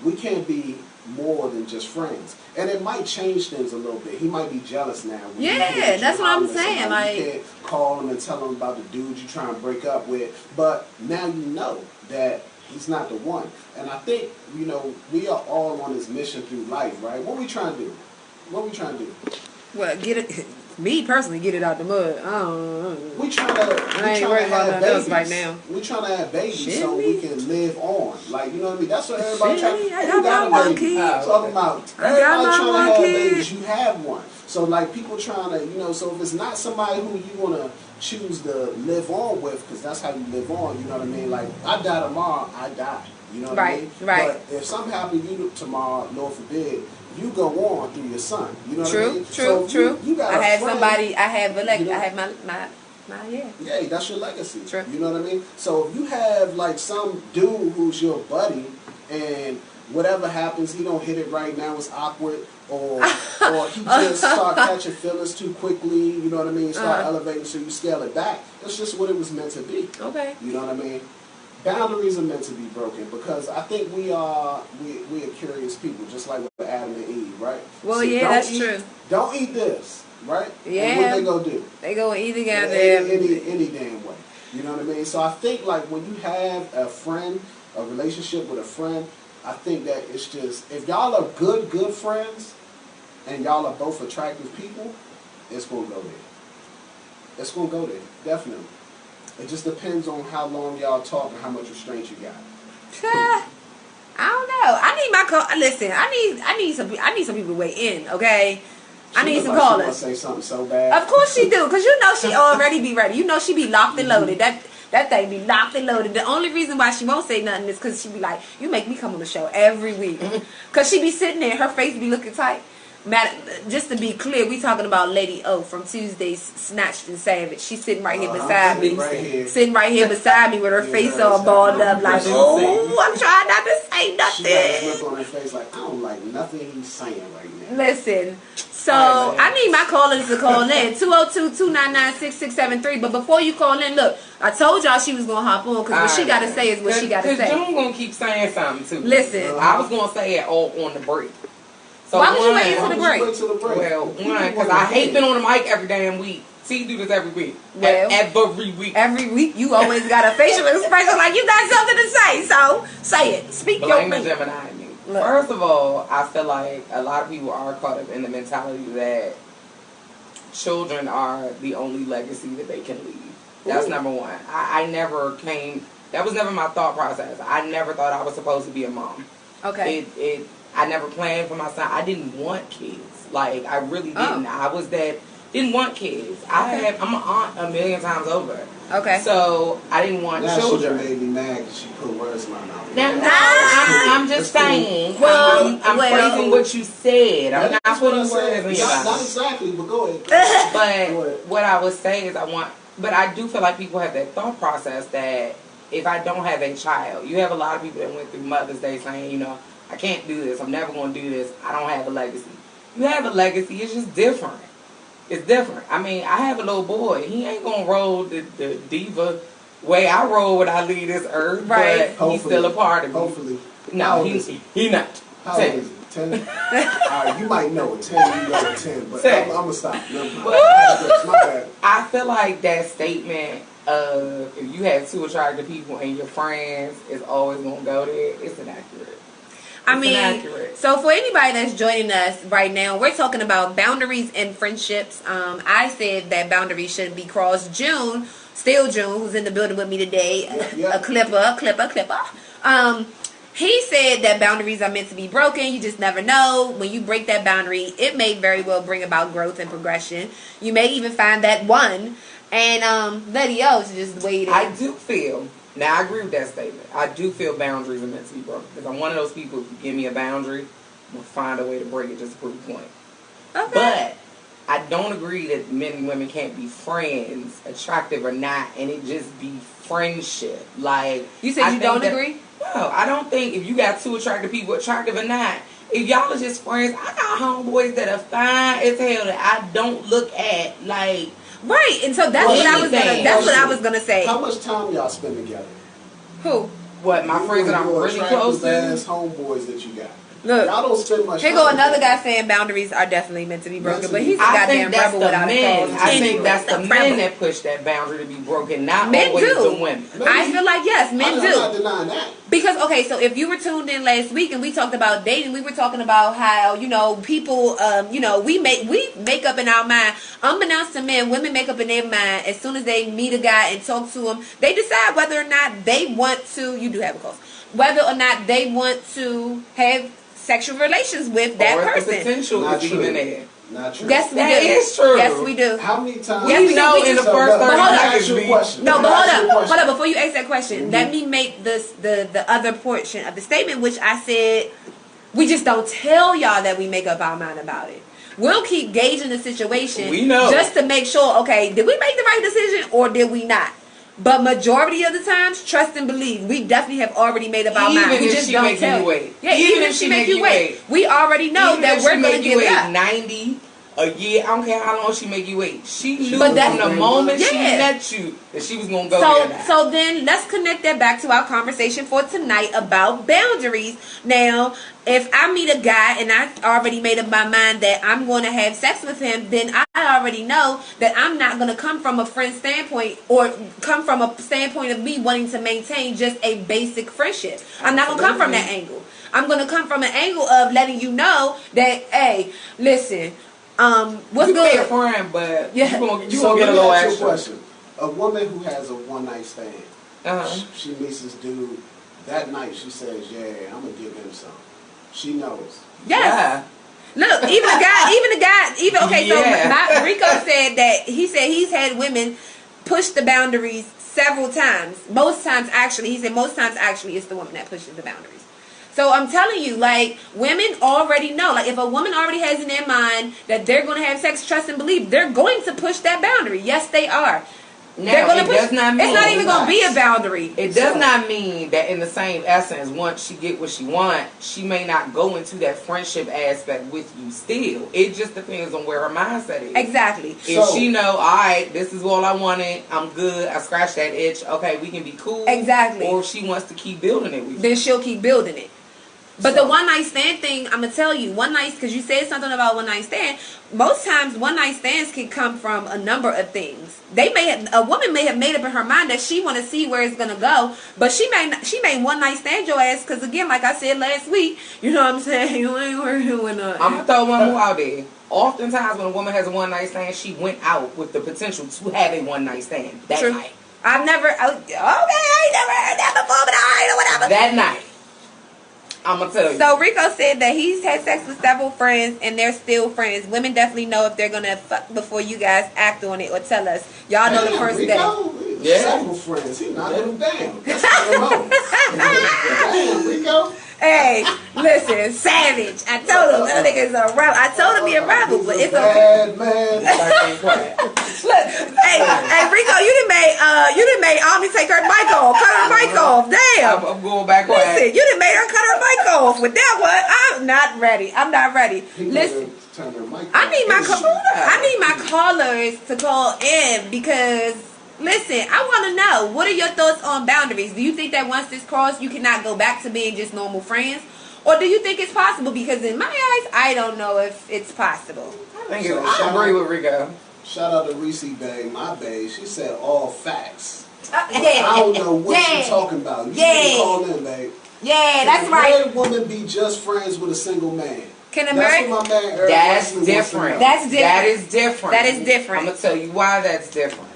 Speaker 2: We can't be more than just friends. And it might change things a little bit. He might be jealous now.
Speaker 1: Yeah, that's what I'm saying. Like,
Speaker 2: you can't call him and tell him about the dude you're trying to break up with. But now you know that he's not the one. And I think, you know, we are all on this mission through life, right? What we trying to do? What we trying to do?
Speaker 1: Well, get it. Me personally, get it out the mud.
Speaker 2: We trying to.
Speaker 1: I ain't worried about nothing else right now.
Speaker 2: We trying to have babies
Speaker 1: Shit
Speaker 2: so
Speaker 1: me.
Speaker 2: we can live on. Like, you know what I mean? That's what everybody trying to.
Speaker 1: I got my one kid.
Speaker 2: Talking about everybody trying to have babies. You have one. So like people trying to, you know. So if it's not somebody who you want to choose to live on with, because that's how you live on. You know what I mean? Like I die tomorrow, I die. You know what I mean?
Speaker 1: Right.
Speaker 2: But if something happened to you tomorrow, Lord forbid, you go on through your son. You know what I mean?
Speaker 1: True.
Speaker 2: You got
Speaker 1: I had
Speaker 2: friend,
Speaker 1: somebody. I have
Speaker 2: you know,
Speaker 1: I have my yeah.
Speaker 2: Yeah, that's your legacy.
Speaker 1: True.
Speaker 2: You know what I mean? So if you have like some dude who's your buddy, and whatever happens, he don't hit it right now, it's awkward, or he just start catching feelings too quickly. You know what I mean? Start elevating, so you scale it back. That's just what it was meant to be.
Speaker 1: Okay.
Speaker 2: You know what I mean? Boundaries are meant to be broken because I think we are curious people, just like with Adam and Eve, right?
Speaker 1: Well,
Speaker 2: so
Speaker 1: yeah, that's true.
Speaker 2: Don't eat this, right?
Speaker 1: Yeah.
Speaker 2: And what they gonna do?
Speaker 1: They go eat together.
Speaker 2: Any damn way. You know what I mean? So I think like when you have a friend, a relationship with a friend, I think that it's just if y'all are good friends, and y'all are both attractive people, it's gonna go there. It's gonna go there, definitely. It just depends on how long y'all talk and how much restraint you got.
Speaker 1: I don't know. I need my call. Listen, I need some people to weigh in. Okay, I need some callers. She
Speaker 2: want to say something so bad.
Speaker 1: Of course she do, cause you know she already be ready. You know she be locked and loaded. That thing be locked and loaded. The only reason why she won't say nothing is cause she be like, you make me come on the show every week. Cause she be sitting there, her face be looking tight. Just to be clear, we talking about Lady O from Tuesdays Snatched and Savage. She's sitting right here beside me. Sitting right here beside me with her face all balled up like, oh, I'm trying not to say nothing.
Speaker 2: She got a look on her face like, I don't like nothing he's saying right now.
Speaker 1: Listen, so I need my callers to call in. 202-299-6673. But before you call in, look, I told y'all she was going to hop on because what she got to say is what she got to say.
Speaker 3: Because June going to keep saying something, too.
Speaker 1: Listen.
Speaker 3: I was going to say it all on the break. So
Speaker 1: why was you waiting for the break?
Speaker 3: Well, one, because I hate being on the mic every damn week. T do this every week.
Speaker 1: Well,
Speaker 3: every week.
Speaker 1: Every week you always got a facial expression like you got something to say. So say it. Speak your
Speaker 3: Blame the
Speaker 1: mind.
Speaker 3: Gemini in me.
Speaker 1: Look.
Speaker 3: First of all, I feel like a lot of people are caught up in the mentality that children are the only legacy that they can leave. That's
Speaker 1: Ooh.
Speaker 3: number one. I never came. That was never my thought process. I never thought I was supposed to be a mom.
Speaker 1: Okay.
Speaker 3: I never planned for my son. I didn't want kids. Like, I really didn't. I was that, didn't want kids. I'm an aunt a million times over.
Speaker 1: Okay.
Speaker 3: So, I didn't want children.
Speaker 2: She made me mad because she put words in my mouth.
Speaker 3: No, I'm just saying.
Speaker 1: Well,
Speaker 3: I'm praising what you said. I'm not putting words in your mouth.
Speaker 2: Not exactly, but go ahead.
Speaker 3: But what I was saying is but I do feel like people have that thought process that if I don't have a child, you have a lot of people that went through Mother's Day saying, you know, I can't do this. I'm never going to do this. I don't have a legacy. You have a legacy. It's just different. It's different. I mean, I have a little boy. He ain't going to roll the diva way I roll when I leave this earth.
Speaker 1: Right.
Speaker 3: But he's still a part of me.
Speaker 2: Hopefully.
Speaker 3: No, he not.
Speaker 2: How old is he? 10? You might know it. 10, you know it 10. But I'm going to stop. My bad.
Speaker 3: I feel like that statement of if you have two attractive people and your friends is always going to go there, it's inaccurate.
Speaker 1: So for anybody that's joining us right now, we're talking about boundaries in friendships. I said that boundaries shouldn't be crossed. June, who's in the building with me today, a clipper. He said that boundaries are meant to be broken. You just never know. When you break that boundary, it may very well bring about growth and progression. You may even find that one, and Letty else just waiting.
Speaker 3: I do feel. Now, I agree with that statement. I do feel boundaries are meant to be broken. Because I'm one of those people, if you give me a boundary, I'm going to find a way to break it just to prove a point.
Speaker 1: Okay.
Speaker 3: But I don't agree that men and women can't be friends, attractive or not, and it just be friendship. Like,
Speaker 1: you said you don't agree?
Speaker 3: No, I don't think if you got two attractive people, attractive or not, if y'all are just friends, I got homeboys that are fine as hell that I don't look at like...
Speaker 1: Right, and so that's what I was gonna say.
Speaker 2: How much time y'all spend together?
Speaker 1: Who?
Speaker 3: What, my friends that I'm really close to?
Speaker 2: Ass homeboys that you got.
Speaker 1: Look,
Speaker 2: y'all don't spend much
Speaker 1: time. Here go another guy saying boundaries are definitely meant to be broken, but he's a goddamn rebel without a cause.
Speaker 3: I think that's the men that push that boundary to be broken, not
Speaker 1: men
Speaker 3: always
Speaker 1: do.
Speaker 3: the women.
Speaker 1: I feel like yes, men do.
Speaker 2: I'm not denying that.
Speaker 1: Because so if you were tuned in last week and we talked about dating, we were talking about how people, we make up in our mind, unbeknownst to men, women make up in their mind as soon as they meet a guy and talk to him, they decide whether or not they want to. You do have a cause. Whether or not they want to have sexual relations with that person.
Speaker 3: The potential is even there.
Speaker 2: Not true.
Speaker 1: Yes, we
Speaker 3: that
Speaker 1: do.
Speaker 3: is true.
Speaker 1: Yes, we do.
Speaker 2: How many times?
Speaker 1: Yes, we
Speaker 3: know in the first 30
Speaker 2: seconds.
Speaker 1: No, but hold up. Before you ask that question, let me make this the other portion of the statement, which I said we just don't tell y'all that we make up our mind about it. We'll keep gauging the situation.
Speaker 3: We know
Speaker 1: just to make sure. Okay, did we make the right decision or did we not? But majority of the times, trust and believe, we definitely have already made up our mind. We just don't tell.
Speaker 3: Yeah,
Speaker 1: even if she make you wait, we already know that we're going to give it up.
Speaker 3: 90 a year, I don't care how long she make you wait. She knew
Speaker 1: from
Speaker 3: the moment she met you that she was going to go there.
Speaker 1: So then let's connect that back to our conversation for tonight about boundaries. Now, if I meet a guy and I already made up my mind that I'm going to have sex with him, then I already know that I'm not going to come from a friend standpoint or come from a standpoint of me wanting to maintain just a basic friendship. I'm not going to come from that angle. I'm going to come from an angle of letting you know that, hey, listen, what's
Speaker 3: you
Speaker 1: good?
Speaker 3: Be a friend, but
Speaker 1: yeah.
Speaker 3: you gonna get a little extra.
Speaker 2: Question. A woman who has a one-night stand, she meets this dude. That night, she says, "Yeah, I'm gonna give him some." She knows.
Speaker 1: Yes. Yeah. Look, So Rico said that he's had women push the boundaries several times. Most times, actually, it's the woman that pushes the boundaries. So I'm telling you, like, women already know. Like, if a woman already has in their mind that they're going to have sex, trust and believe, they're going to push that boundary. Yes, they are.
Speaker 3: Now,
Speaker 1: they're going to push.
Speaker 3: Does not mean
Speaker 1: it's not even going to be a boundary.
Speaker 3: It does not mean that in the same essence, once she get what she wants, she may not go into that friendship aspect with you still. It just depends on where her mindset is.
Speaker 1: Exactly.
Speaker 3: If she know, all right, this is all I wanted, I'm good, I scratched that itch, okay, we can be cool.
Speaker 1: Exactly.
Speaker 3: Or if she wants to keep building it with you.
Speaker 1: Then she'll keep building it. But the one night stand thing, I'm gonna tell you, because you said something about one night stand. Most times, one night stands can come from a number of things. A woman may have made up in her mind that she want to see where it's gonna go, but she may one night stand your ass. Because again, like I said last week, you know what I'm saying? You ain't working with nothing.
Speaker 3: I'm gonna throw one more out there. Oftentimes, when a woman has a one night stand, she went out with the potential to have a one night stand that night.
Speaker 1: I ain't never heard that before, but all right, or whatever.
Speaker 3: That night. I'm gonna tell you.
Speaker 1: So Rico said that he's had sex with several friends and they're still friends. Women definitely know if they're gonna fuck before you guys act on it or tell us. Y'all know the first day.
Speaker 2: Several friends. He knocked them down. That's Damn, Rico.
Speaker 1: Hey, listen, savage. I told him that nigga's a rebel. I told him he a rebel, but it's
Speaker 2: okay.
Speaker 1: Bad man. Look, hey, Rico, you done made Omni take her mic off. Cut her mic off. Damn.
Speaker 3: I'm going back.
Speaker 1: Listen, you done made her cut her mic off. With that one, I'm not ready. Listen, I need my callers to call in because. Listen, I want to know, what are your thoughts on boundaries? Do you think that once this crossed, you cannot go back to being just normal friends? Or do you think it's possible? Because in my eyes, I don't know if it's possible.
Speaker 3: I agree with Rico.
Speaker 2: Shout out to Reese Bay, my bae. She said all facts. I don't know what you're talking about. You can call in, babe.
Speaker 1: Yeah, that's right.
Speaker 2: Can a married woman be just friends with a single man?
Speaker 1: Can a married...
Speaker 3: That's different. That is different.
Speaker 1: That is different.
Speaker 3: I'm going to tell you why that's different.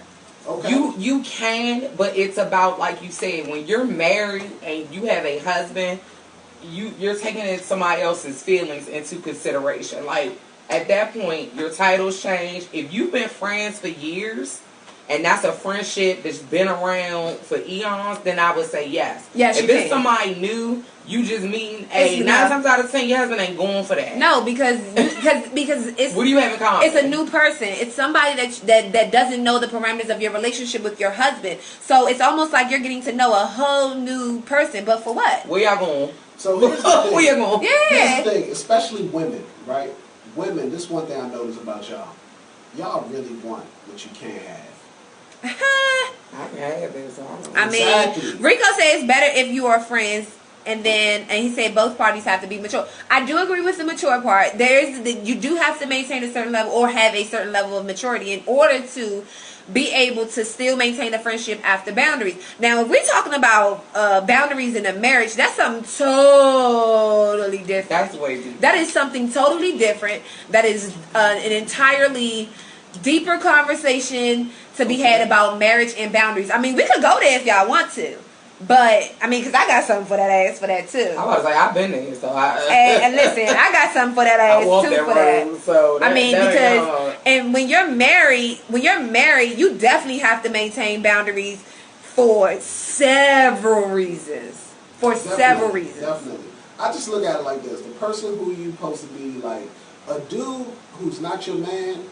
Speaker 2: Okay.
Speaker 3: You can, but it's about, like you said, when you're married and you have a husband, you're taking somebody else's feelings into consideration. Like, at that point, your titles change. If you've been friends for years, and that's a friendship that's been around for eons, then I would say yes.
Speaker 1: Yes,
Speaker 3: if it's somebody new, you just mean, hey, 9 times out of 10, your husband ain't going for that.
Speaker 1: No, because it's...
Speaker 3: What do you have in common?
Speaker 1: It's a new person. It's somebody that doesn't know the parameters of your relationship with your husband. So it's almost like you're getting to know a whole new person. But for what?
Speaker 3: Where y'all going?
Speaker 2: So here's the thing.
Speaker 3: Where y'all going?
Speaker 1: Yeah.
Speaker 2: Here's the thing, especially women, right? Women, this is one thing I notice about y'all. Y'all really want what you can't have.
Speaker 3: I can have this.
Speaker 1: I mean, Rico says it's better if you are friends, and he said both parties have to be mature. I do agree with the mature part. You do have to maintain a certain level or have a certain level of maturity in order to be able to still maintain a friendship after boundaries. Now, if we're talking about boundaries in a marriage, that's something totally different.
Speaker 3: That's way deep.
Speaker 1: That is something totally different. That is an entirely deeper conversation to be had about marriage and boundaries. I mean, we could go there if y'all want to. But, I mean, because I got something for that ass for that, too.
Speaker 3: I was like, I've been there, so
Speaker 1: and listen, I got something for that ass, too, for that.
Speaker 3: So
Speaker 1: I mean, because, and when you're married, you definitely have to maintain boundaries for several reasons.
Speaker 2: Definitely. I just look at it like this. The person who you supposed to be like, a dude who's not your man,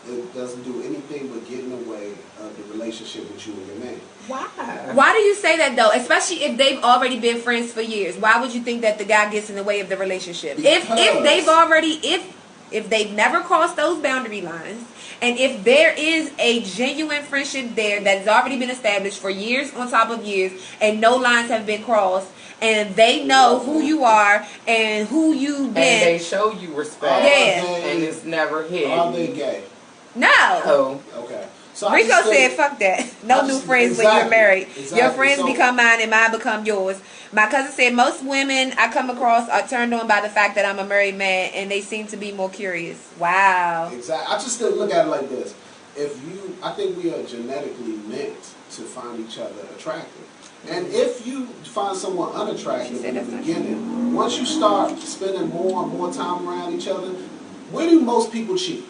Speaker 2: it doesn't do anything but get in the way of the relationship with you and your man.
Speaker 1: Why? Why do you say that though? Especially if they've already been friends for years. Why would you think that the guy gets in the way of the relationship? If they've never crossed those boundary lines, and if there is a genuine friendship there that has already been established for years on top of years, and no lines have been crossed, and they know who you are and who you've been,
Speaker 3: and they show you respect, and it's never hit.
Speaker 2: Are they gay?
Speaker 1: No.
Speaker 3: Oh.
Speaker 2: Okay. So
Speaker 1: Rico said, fuck that. No new friends when you're married.
Speaker 2: Exactly.
Speaker 1: Your friends become mine and mine become yours. My cousin said most women I come across are turned on by the fact that I'm a married man, and they seem to be more curious. Wow.
Speaker 2: Exactly. I just look at it like this. I think we are genetically meant to find each other attractive. And if you find someone unattractive in the beginning, once you start spending more and more time around each other, where do most people cheat?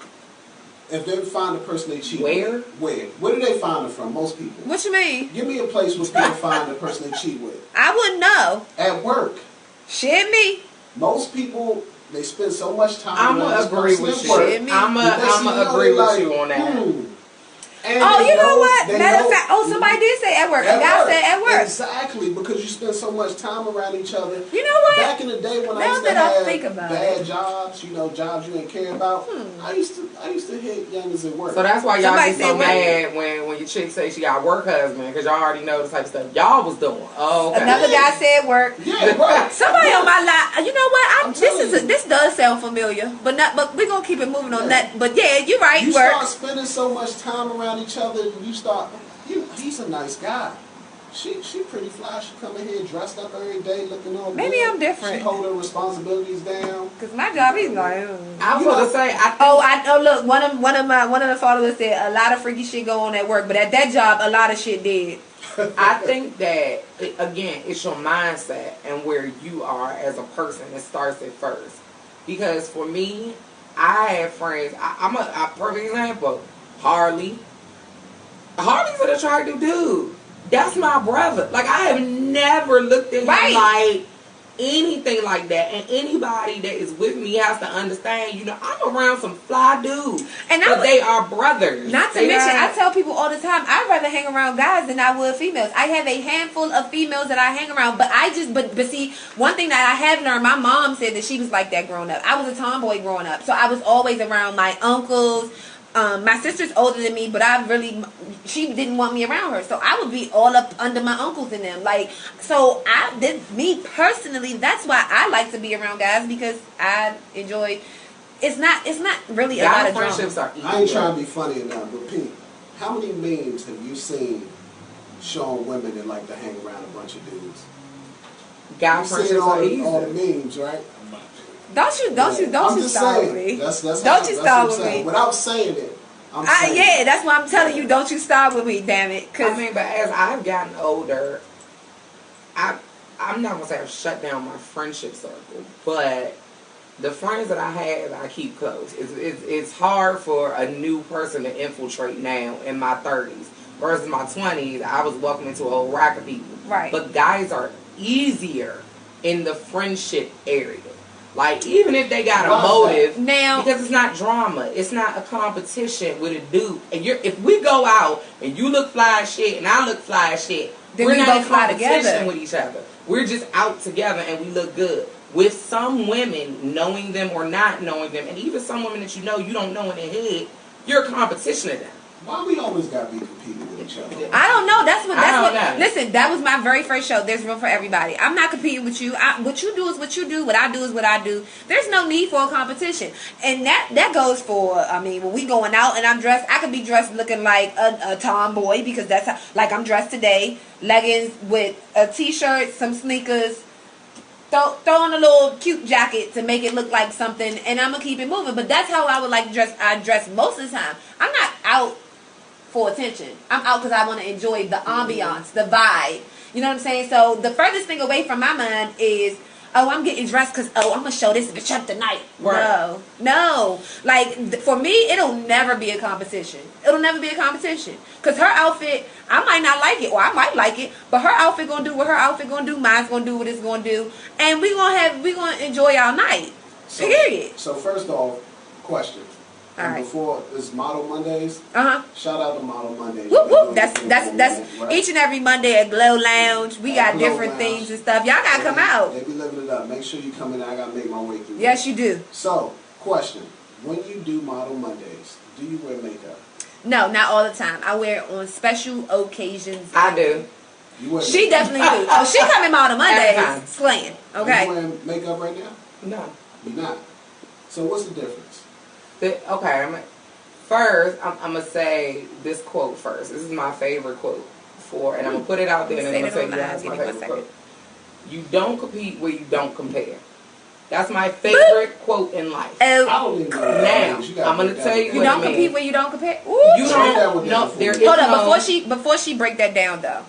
Speaker 2: If they find the person they cheat with. Where do they find it from? Most people.
Speaker 1: What you mean?
Speaker 2: Give me a place where people find the person they cheat with.
Speaker 1: I wouldn't know.
Speaker 2: At work.
Speaker 1: Shit me.
Speaker 2: Most people, they spend so much time.
Speaker 3: I'm gonna agree with you. I'm gonna agree with you on that.
Speaker 1: And you know what? Matter of fact, somebody did say at work. A guy said at work.
Speaker 2: Exactly, because you spend so so much time around each other.
Speaker 1: You know what?
Speaker 2: Back in the day when I
Speaker 1: Now
Speaker 2: used to
Speaker 1: that I
Speaker 2: have
Speaker 1: think about
Speaker 2: bad jobs, jobs you didn't care about, I used to hit youngins at work.
Speaker 3: So that's why y'all
Speaker 1: Somebody
Speaker 3: get so
Speaker 1: said
Speaker 3: mad when your chick say she got a work husband, because y'all already know the type of stuff y'all was doing. Oh, okay.
Speaker 1: Another guy said work.
Speaker 2: Yeah, right.
Speaker 1: Somebody on my line. You know what?
Speaker 2: I'm telling you.
Speaker 1: This does sound familiar, but we're gonna keep it moving on that. But yeah, you're right.
Speaker 2: You
Speaker 1: work.
Speaker 2: start spending so much time around each other, he's a nice guy. She pretty fly. She come in here dressed up every day, looking all
Speaker 1: Maybe
Speaker 2: good.
Speaker 1: I'm different.
Speaker 2: She hold her responsibilities down.
Speaker 1: Cause my job, he's like.
Speaker 3: I was gonna say.
Speaker 1: Look. One of the followers said a lot of freaky shit go on at work, but at that job, a lot of shit did.
Speaker 3: I think that again, it's your mindset and where you are as a person. It starts at first, because for me, I have friends. I'm a perfect example. Harley's an attractive dude. That's my brother. Like, I have never looked at him like anything like that. And anybody that is with me has to understand, I'm around some fly dudes. But they are brothers.
Speaker 1: Not to mention, I tell people all the time, I'd rather hang around guys than I would females. I have a handful of females that I hang around, but but see, one thing that I have learned, my mom said that she was like that growing up. I was a tomboy growing up, so I was always around my uncles. My sister's older than me, but she didn't want me around her, so I would be all up under my uncles and them. Me personally, that's why I like to be around guys, because I enjoy. It's not really a lot of
Speaker 3: friendships
Speaker 1: drama.
Speaker 3: are
Speaker 2: I ain't trying to be funny or nothing, but Pete, how many memes have you seen showing women that like to hang around a bunch of dudes?
Speaker 3: Guy friendships are easy.
Speaker 2: All the memes, right?
Speaker 1: Don't you start with me. Don't you start with me.
Speaker 2: Without saying it, I'm saying it.
Speaker 1: That's why I'm telling you, don't you start with me, damn it.
Speaker 3: But as I've gotten older, I'm not gonna say I've shut down my friendship circle, but the friends that I have, I keep close. It's hard for a new person to infiltrate now in my 30s versus my 20s. I was welcome into a whole rack of people.
Speaker 1: Right.
Speaker 3: But guys are easier in the friendship area. Like, even if they got a motive, now, because it's not drama, it's not a competition with a dude. And if we go out and you look fly as shit and I look fly as shit, then we're not in competition with each other. We're just out together and we look good. With some women, knowing them or not knowing them, and even some women that you don't know in their head, you're a competition to them.
Speaker 2: Why we always gotta be competing with each other?
Speaker 1: I don't know. Listen, that was my very first show. There's room for everybody. I'm not competing with you. What you do is what you do. What I do is what I do. There's no need for a competition. And that goes for, when we going out and I'm dressed, I could be dressed looking like a tomboy, because that's how, like I'm dressed today. Leggings with a t-shirt, some sneakers, throw on a little cute jacket to make it look like something, and I'm going to keep it moving. But that's how I would like dress. I dress most of the time. I'm not out for attention. I'm out because I want to enjoy the ambiance, the vibe. You know what I'm saying? So the furthest thing away from my mind is, I'm getting dressed because, I'm going to show this bitch up tonight. Right. No. Like, for me, it'll never be a competition. It'll never be a competition. Because her outfit, I might not like it, or I might like it, but her outfit going to do what her outfit going to do, mine's going to do what it's going to do, and we going to enjoy our night. Period.
Speaker 2: So first off, question.
Speaker 1: All right.
Speaker 2: Before it's Model Mondays. Shout out to Model Mondays.
Speaker 1: Whoop whoop. That's right? Each and every Monday at Glow Lounge. We got different themes and stuff. Y'all gotta come out.
Speaker 2: They be living it up. Make sure you come in. I gotta make my way through.
Speaker 1: Yes, you do.
Speaker 2: So, question: when you do Model Mondays, do you wear makeup?
Speaker 1: No, not all the time. I wear it on special occasions.
Speaker 3: I do.
Speaker 1: She definitely do. Oh, she coming Model Mondays, slaying. Okay.
Speaker 2: You wearing makeup right now?
Speaker 3: No.
Speaker 2: You're not. So what's the difference?
Speaker 3: First, I'm going to say this quote first. This is my favorite quote and I'm going to put it out there, and I'm going to tell you that's my favorite quote. You don't compete where you don't compare. That's my favorite quote in life.
Speaker 2: I don't even know.
Speaker 3: Now, I'm going to tell you
Speaker 1: what don't compete where you don't compare?
Speaker 3: You don't. No, there is
Speaker 1: Hold on, before she break that down, though.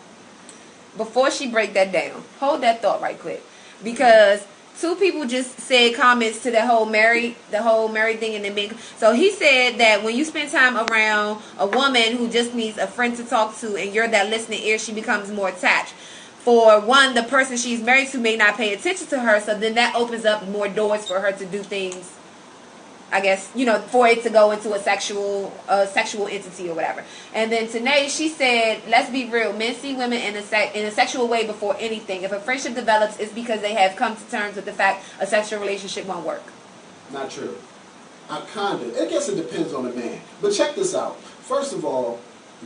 Speaker 1: Before she break that down, hold that thought right quick. Because two people just said comments to the whole married thing, and then being, so he said that when you spend time around a woman who just needs a friend to talk to and you're that listening ear, she becomes more attached. For one, the person she's married to may not pay attention to her, so then that opens up more doors for her to do things. I guess, for it to go into a sexual entity or whatever. And then Tanae, she said, let's be real, men see women in a sexual way before anything. If a friendship develops, it's because they have come to terms with the fact a sexual relationship won't work.
Speaker 2: Not true. I guess it depends on the man. But check this out. First of all,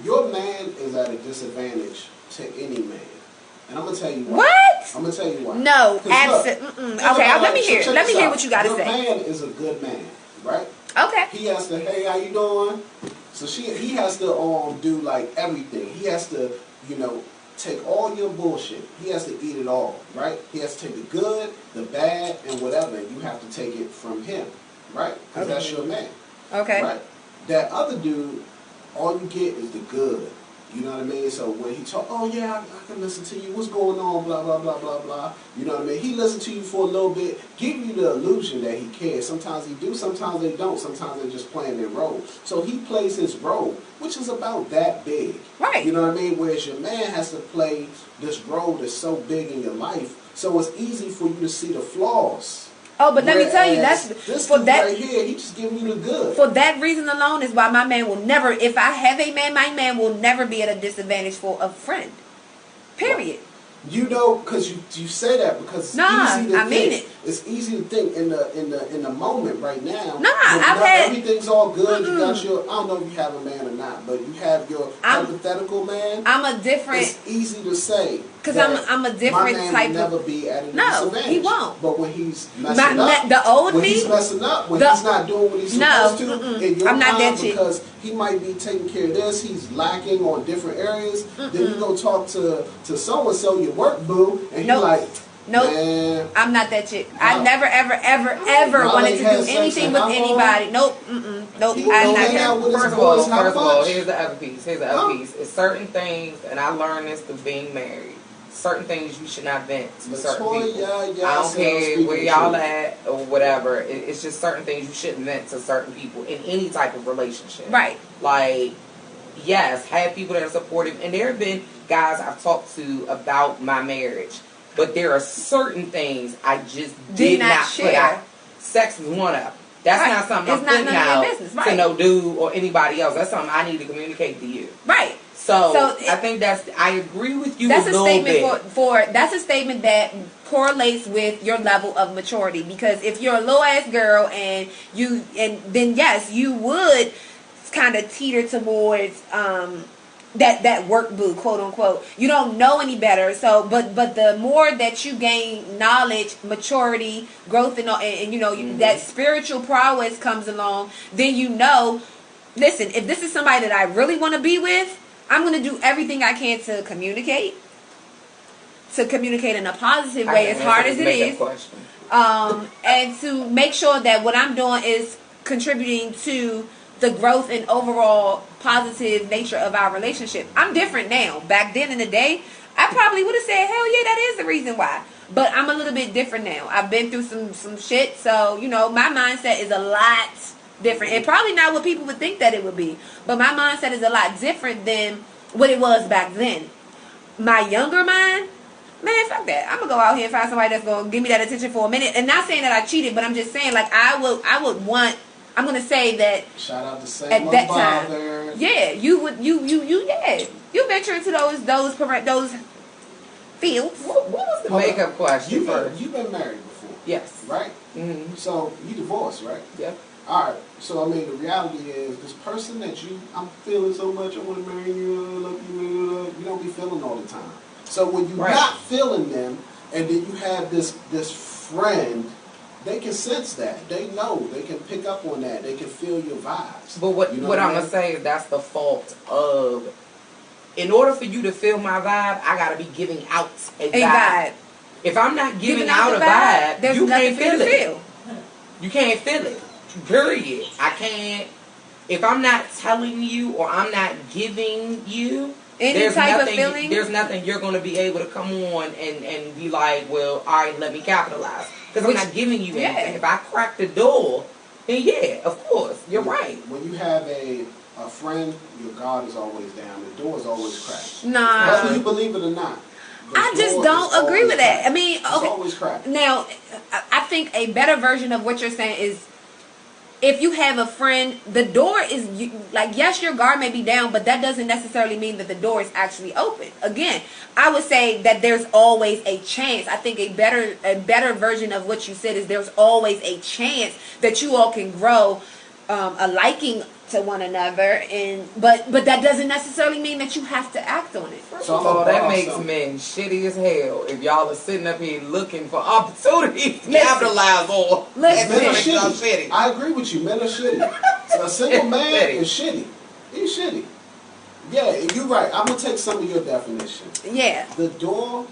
Speaker 2: your man is at a disadvantage to any man. And I'm going to tell you why.
Speaker 1: What?
Speaker 2: I'm going to tell you why.
Speaker 1: No, absolutely. Okay, let me hear what you got to say.
Speaker 2: Your man is a good man, right?
Speaker 1: Okay.
Speaker 2: He has to, hey, how you doing? So he has to do like everything. He has to, take all your bullshit. He has to eat it all, right? He has to take the good, the bad, and whatever. And you have to take it from him, right? Because that's your man.
Speaker 1: Okay.
Speaker 2: Right? That other dude, all you get is the good. You know what I mean? So when he talk, oh yeah, I can listen to you. What's going on? Blah, blah, blah, blah, blah. You know what I mean? He listens to you for a little bit, give you the illusion that he cares. Sometimes he do, sometimes they don't. Sometimes they're just playing their role. So he plays his role, which is about that big.
Speaker 1: Right.
Speaker 2: You know what I mean? Whereas your man has to play this role that's so big in your life. So it's easy for you to see the flaws.
Speaker 1: Oh, but let me tell you, that's
Speaker 2: this
Speaker 1: for
Speaker 2: dude
Speaker 1: that
Speaker 2: right here. He just giving you the good.
Speaker 1: For that reason alone is why my man will never. If I have a man, my man will never be at a disadvantage for a friend. Period.
Speaker 2: Because you say that because it's easy to think.
Speaker 1: mean it.
Speaker 2: It's easy to think in the moment right now.
Speaker 1: Everything's
Speaker 2: all good. You got your. I don't know if you have a man or not, but you have your hypothetical man.
Speaker 1: I'm a different.
Speaker 2: It's easy to say
Speaker 1: because I'm a different
Speaker 2: my man
Speaker 1: type
Speaker 2: will never be at a disadvantage.
Speaker 1: No, he won't.
Speaker 2: But when he's messing up,
Speaker 1: the old
Speaker 2: when
Speaker 1: me,
Speaker 2: he's messing up, when he's not doing what he's supposed to, in your
Speaker 1: I'm not
Speaker 2: mind,
Speaker 1: that chick.
Speaker 2: because he might be taking care of this, he's lacking on different areas. Then you go talk to so and so, your work boo, and he's like, man,
Speaker 1: I'm not that chick. I never, ever wanted to do anything with anybody. Nope. Nope. I'm not.
Speaker 3: First of all, here's the other piece. It's certain things, and I learned this through being married. Certain things you should not vent to certain people. I don't care where y'all at or whatever. It's just certain things you shouldn't vent to certain people in any type of relationship.
Speaker 1: Right.
Speaker 3: Like, yes, have people that are supportive, and there have been guys I've talked to about my marriage, but there are certain things I just did not put out. Sex is one of them. That's not something I'm putting out to no dude or anybody else. That's something I need to communicate to you.
Speaker 1: Right.
Speaker 3: So I think I agree with you a little bit.
Speaker 1: That's a statement that correlates with your level of maturity. Because if you're a low ass girl and then yes, you would kind of teeter towards that work boo, quote unquote. You don't know any better. So but the more that you gain knowledge, maturity, growth, and that spiritual prowess comes along, then listen, if this is somebody that I really want to be with, I'm going to do everything I can to communicate in a positive way, as hard as it is. And to make sure that what I'm doing is contributing to the growth and overall positive nature of our relationship. I'm different now. Back then in the day, I probably would have said, hell yeah, that is the reason why. But I'm a little bit different now. I've been through some shit, so, my mindset is a lot different, and probably not what people would think that it would be, but my mindset is a lot different than what it was back then. My younger mind, man, fuck that. I'm gonna go out here and find somebody that's gonna give me that attention for a minute. And not saying that I cheated, but I'm just saying, like, I would want. I'm gonna say that.
Speaker 2: Shout out to Sam
Speaker 1: at that time.
Speaker 2: There.
Speaker 1: Yeah, you would. You venture into those fields.
Speaker 3: What was the makeup question first?
Speaker 2: You've been married before.
Speaker 3: Yes.
Speaker 2: Right.
Speaker 3: Mm-hmm.
Speaker 2: So you divorced, right?
Speaker 3: Yep.
Speaker 2: All right, so I mean, the reality is, this person that I'm feeling so much, I want to marry you, I love you, you don't be feeling all the time. So when you're not feeling them, and then you have this friend, they can sense that. They know. They can pick up on that. They can feel your vibes.
Speaker 3: But what I'm going to say is that's the fault of, in order for you to feel my vibe, I got to be giving out a vibe. If I'm not giving out a vibe, you can't feel it. You can't feel it. Period. I can't. If I'm not telling you or I'm not giving you
Speaker 1: any type of feeling,
Speaker 3: there's nothing you're going to be able to come on and be like, well, all right, let me capitalize. Because I'm not giving you anything. If I crack the door, then yeah, of course, you're right.
Speaker 2: When you have a friend, your guard is always down. The door is always cracked.
Speaker 1: Nah.
Speaker 2: Whether you believe it or not.
Speaker 1: I just don't agree with that. I mean,
Speaker 2: it's always cracked.
Speaker 1: Now, I think a better version of what you're saying is, if you have a friend, the door is like, yes, your guard may be down, but that doesn't necessarily mean that the door is actually open. Again, I would say that there's always a chance. I think a better version of what you said is there's always a chance that you all can grow a liking to one another, but that doesn't necessarily mean that you have to act on it.
Speaker 3: First of all, that makes men shitty as hell if y'all are sitting up here looking for opportunities to capitalize on.
Speaker 2: Men are shitty. I agree with you. Men are shitty. So a single man is shitty. He's shitty. Yeah, you're right. I'm gonna take some of your definition.
Speaker 1: Yeah.
Speaker 2: The door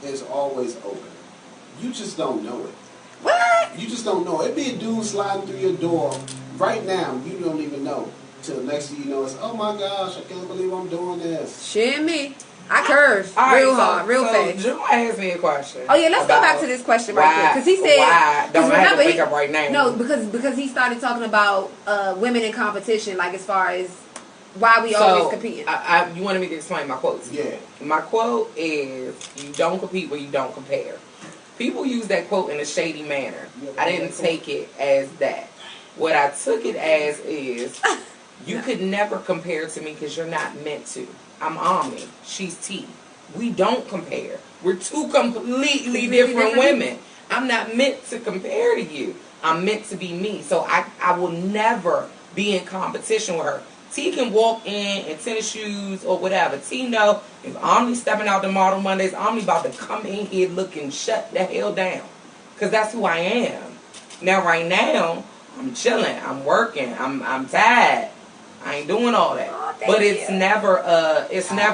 Speaker 2: is always open. You just don't know it.
Speaker 1: What?
Speaker 2: You just don't know. It'd be a dude sliding through your door right now. You don't even know. Till next thing you know, it's, oh my gosh, I can't believe I'm doing this.
Speaker 1: Shit me. I curse real fast.
Speaker 3: June asked me a question.
Speaker 1: Oh yeah, let's go back to this question right there, because he said,
Speaker 3: why don't I have to wake up right now?
Speaker 1: No, because he started talking about women in competition, like as far as why we always competing.
Speaker 3: You wanted me to explain my quotes?
Speaker 2: Yeah.
Speaker 3: My quote is, "You don't compete where you don't compare." People use that quote in a shady manner. I didn't take it as that. What I took it as is, you could never compare to me because you're not meant to. I'm Omni. She's T. We don't compare. We're two completely different women. I'm not meant to compare to you. I'm meant to be me. So I will never be in competition with her. T can walk in tennis shoes or whatever. T know if Omni stepping out the Model Mondays, Omni about to come in here looking shut the hell down. Because that's who I am. Now, right now, I'm chilling. I'm working. I'm tired. I ain't doing all that. Oh, but it's never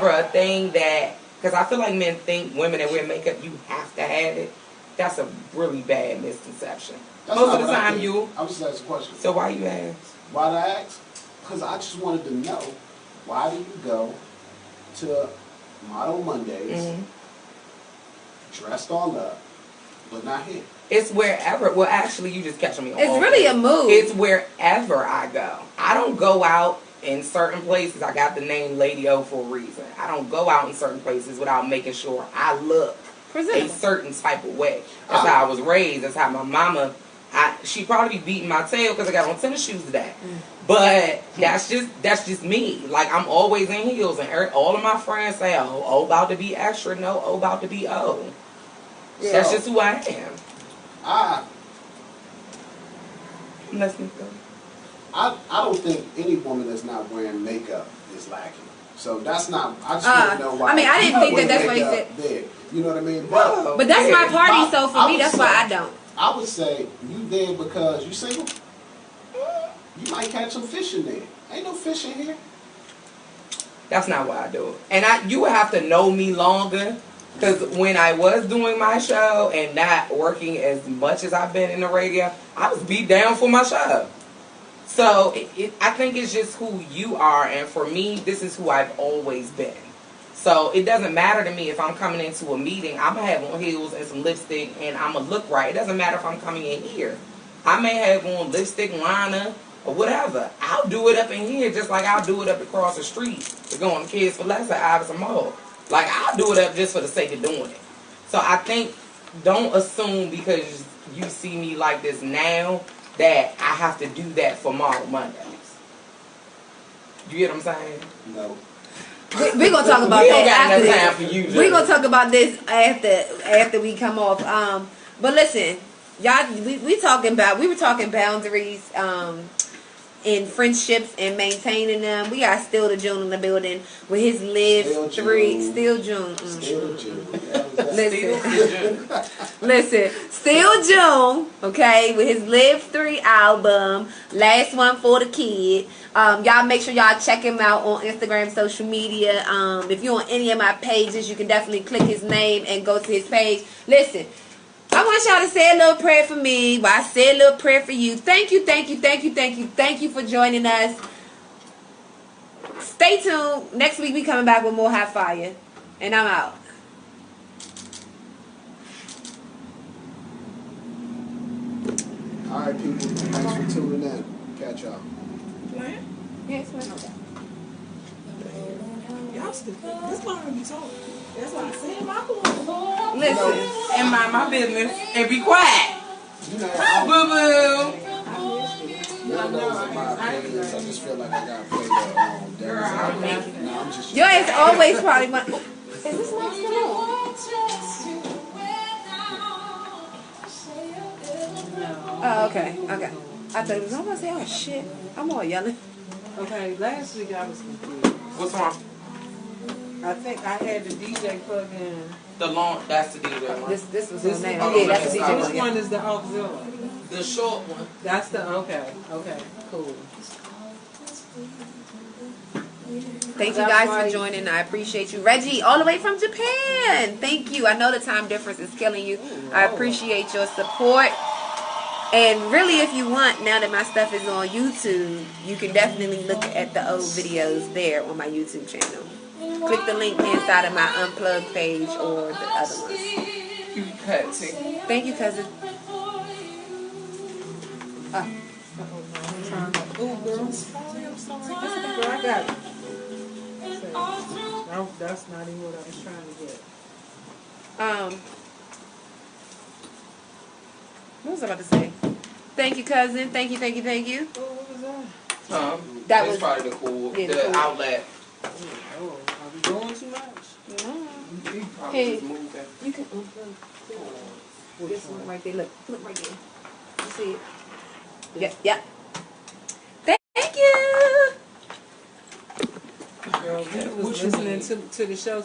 Speaker 3: a thing that, because I feel like men think women that wear makeup, you have to have it. That's a really bad misconception.
Speaker 2: That's
Speaker 3: most of the time
Speaker 2: I was just asking a question.
Speaker 3: So why you ask?
Speaker 2: Why did I ask? Because I just wanted to know, why do you go to Model Mondays, dressed all up, but not here?
Speaker 3: It's wherever. Well, actually, you just catching me on.
Speaker 1: It's really a move.
Speaker 3: It's wherever I go. I don't go out in certain places. I got the name Lady O for a reason. I don't go out in certain places without making sure I look a certain type of way. That's how I was raised. That's how my mama. She probably be beating my tail because I got on tennis shoes today. But that's just me. Like, I'm always in heels, and all of my friends say, "Oh, about to be extra." No, oh, about to be O. Yeah. That's just who I am.
Speaker 2: I don't think any woman that's not wearing makeup is lacking. So that's not. I just want to know why.
Speaker 1: I mean, I didn't think that's what he said.
Speaker 2: There. You know what I mean?
Speaker 1: But that's my party, so for me, that's why I don't.
Speaker 2: I would say you there because you single. You might catch some fish in there. Ain't no fish in here.
Speaker 3: That's not why I do it. And you would have to know me longer. Because when I was doing my show and not working as much as I've been in the radio, I was beat down for my show. So I think it's just who you are. And for me, this is who I've always been. So it doesn't matter to me if I'm coming into a meeting. I'm going to have on heels and some lipstick and I'm going to look right. It doesn't matter if I'm coming in here. I may have on lipstick, liner, or whatever. I'll do it up in here just like I'll do it up across the street to go on Kids for Less at Iverson Mall. Like, I'll do it up just for the sake of doing it. So I think, don't assume because you see me like this now that I have to do that for Model Mondays. You get what I'm saying?
Speaker 2: No.
Speaker 1: We're going to talk about that after
Speaker 3: this.
Speaker 1: We're going to talk about this after we come off. But listen, y'all, we were talking boundaries in friendships and maintaining them. We got Still the June in the building with his Live 3. Still June.
Speaker 2: Still June.
Speaker 1: Listen, Still June, okay, with his Live 3 album, last one for the kid. Y'all make sure y'all check him out on Instagram, social media. If you're on any of my pages, you can definitely click his name and go to his page. Listen, I want y'all to say a little prayer for me while I say a little prayer for you. Thank you for joining us. Stay tuned. Next week we coming back with more hot fire. And I'm out.
Speaker 2: All right, people. Thanks for tuning in. Catch y'all.
Speaker 1: Yes,
Speaker 5: Y'all stupid. This one gonna be told. That's why I said my boy.
Speaker 1: listen.
Speaker 3: And mind my business and be quiet.
Speaker 2: You know,
Speaker 3: Boo boo.
Speaker 2: None of those are my opinions. I just feel like I got to play the devil's advocate. No, I'm just.
Speaker 1: Your ass always probably want. Is this one still on? Oh, okay. Okay. I thought it was almost say, oh shit. I'm all yelling.
Speaker 5: Okay, last week I was confused.
Speaker 3: What's wrong?
Speaker 5: I think I had the DJ plug in.
Speaker 3: The long, that's the DJ one.
Speaker 1: This was
Speaker 5: This
Speaker 1: on there.
Speaker 3: one-
Speaker 1: Yeah, that's the
Speaker 3: this
Speaker 1: DJ
Speaker 5: Which
Speaker 1: one.
Speaker 5: one
Speaker 1: Yeah.
Speaker 5: is the auxiliary?
Speaker 3: The short one.
Speaker 5: That's the, okay, cool.
Speaker 1: Thank you guys for joining. I appreciate you. Reggie, all the way from Japan. Thank you. I know the time difference is killing you. I appreciate your support. And really, if you want, now that my stuff is on YouTube, you can definitely look at the old videos there on my YouTube channel. Click the link inside of my Unplugged page or the other ones.
Speaker 3: You cut, see.
Speaker 1: Thank you, cousin.
Speaker 5: Ooh, girl. I'm sorry. Girl, I got it. No, that's not even what I was trying to get.
Speaker 1: What was I about to say? Thank you, cousin. Thank you, thank you, thank you.
Speaker 5: Oh, what was that?
Speaker 1: That
Speaker 3: That's
Speaker 1: was
Speaker 3: probably the cool,
Speaker 1: yeah, the
Speaker 3: the
Speaker 1: cool.
Speaker 3: outlet.
Speaker 5: Oh, are we doing too much?
Speaker 1: no.
Speaker 3: You probably
Speaker 1: Hey.
Speaker 3: just moved that.
Speaker 1: You can unplug this one right there. Look right there. You see it? Yep, yep. Thank you.
Speaker 5: Girl, we was listening to the show.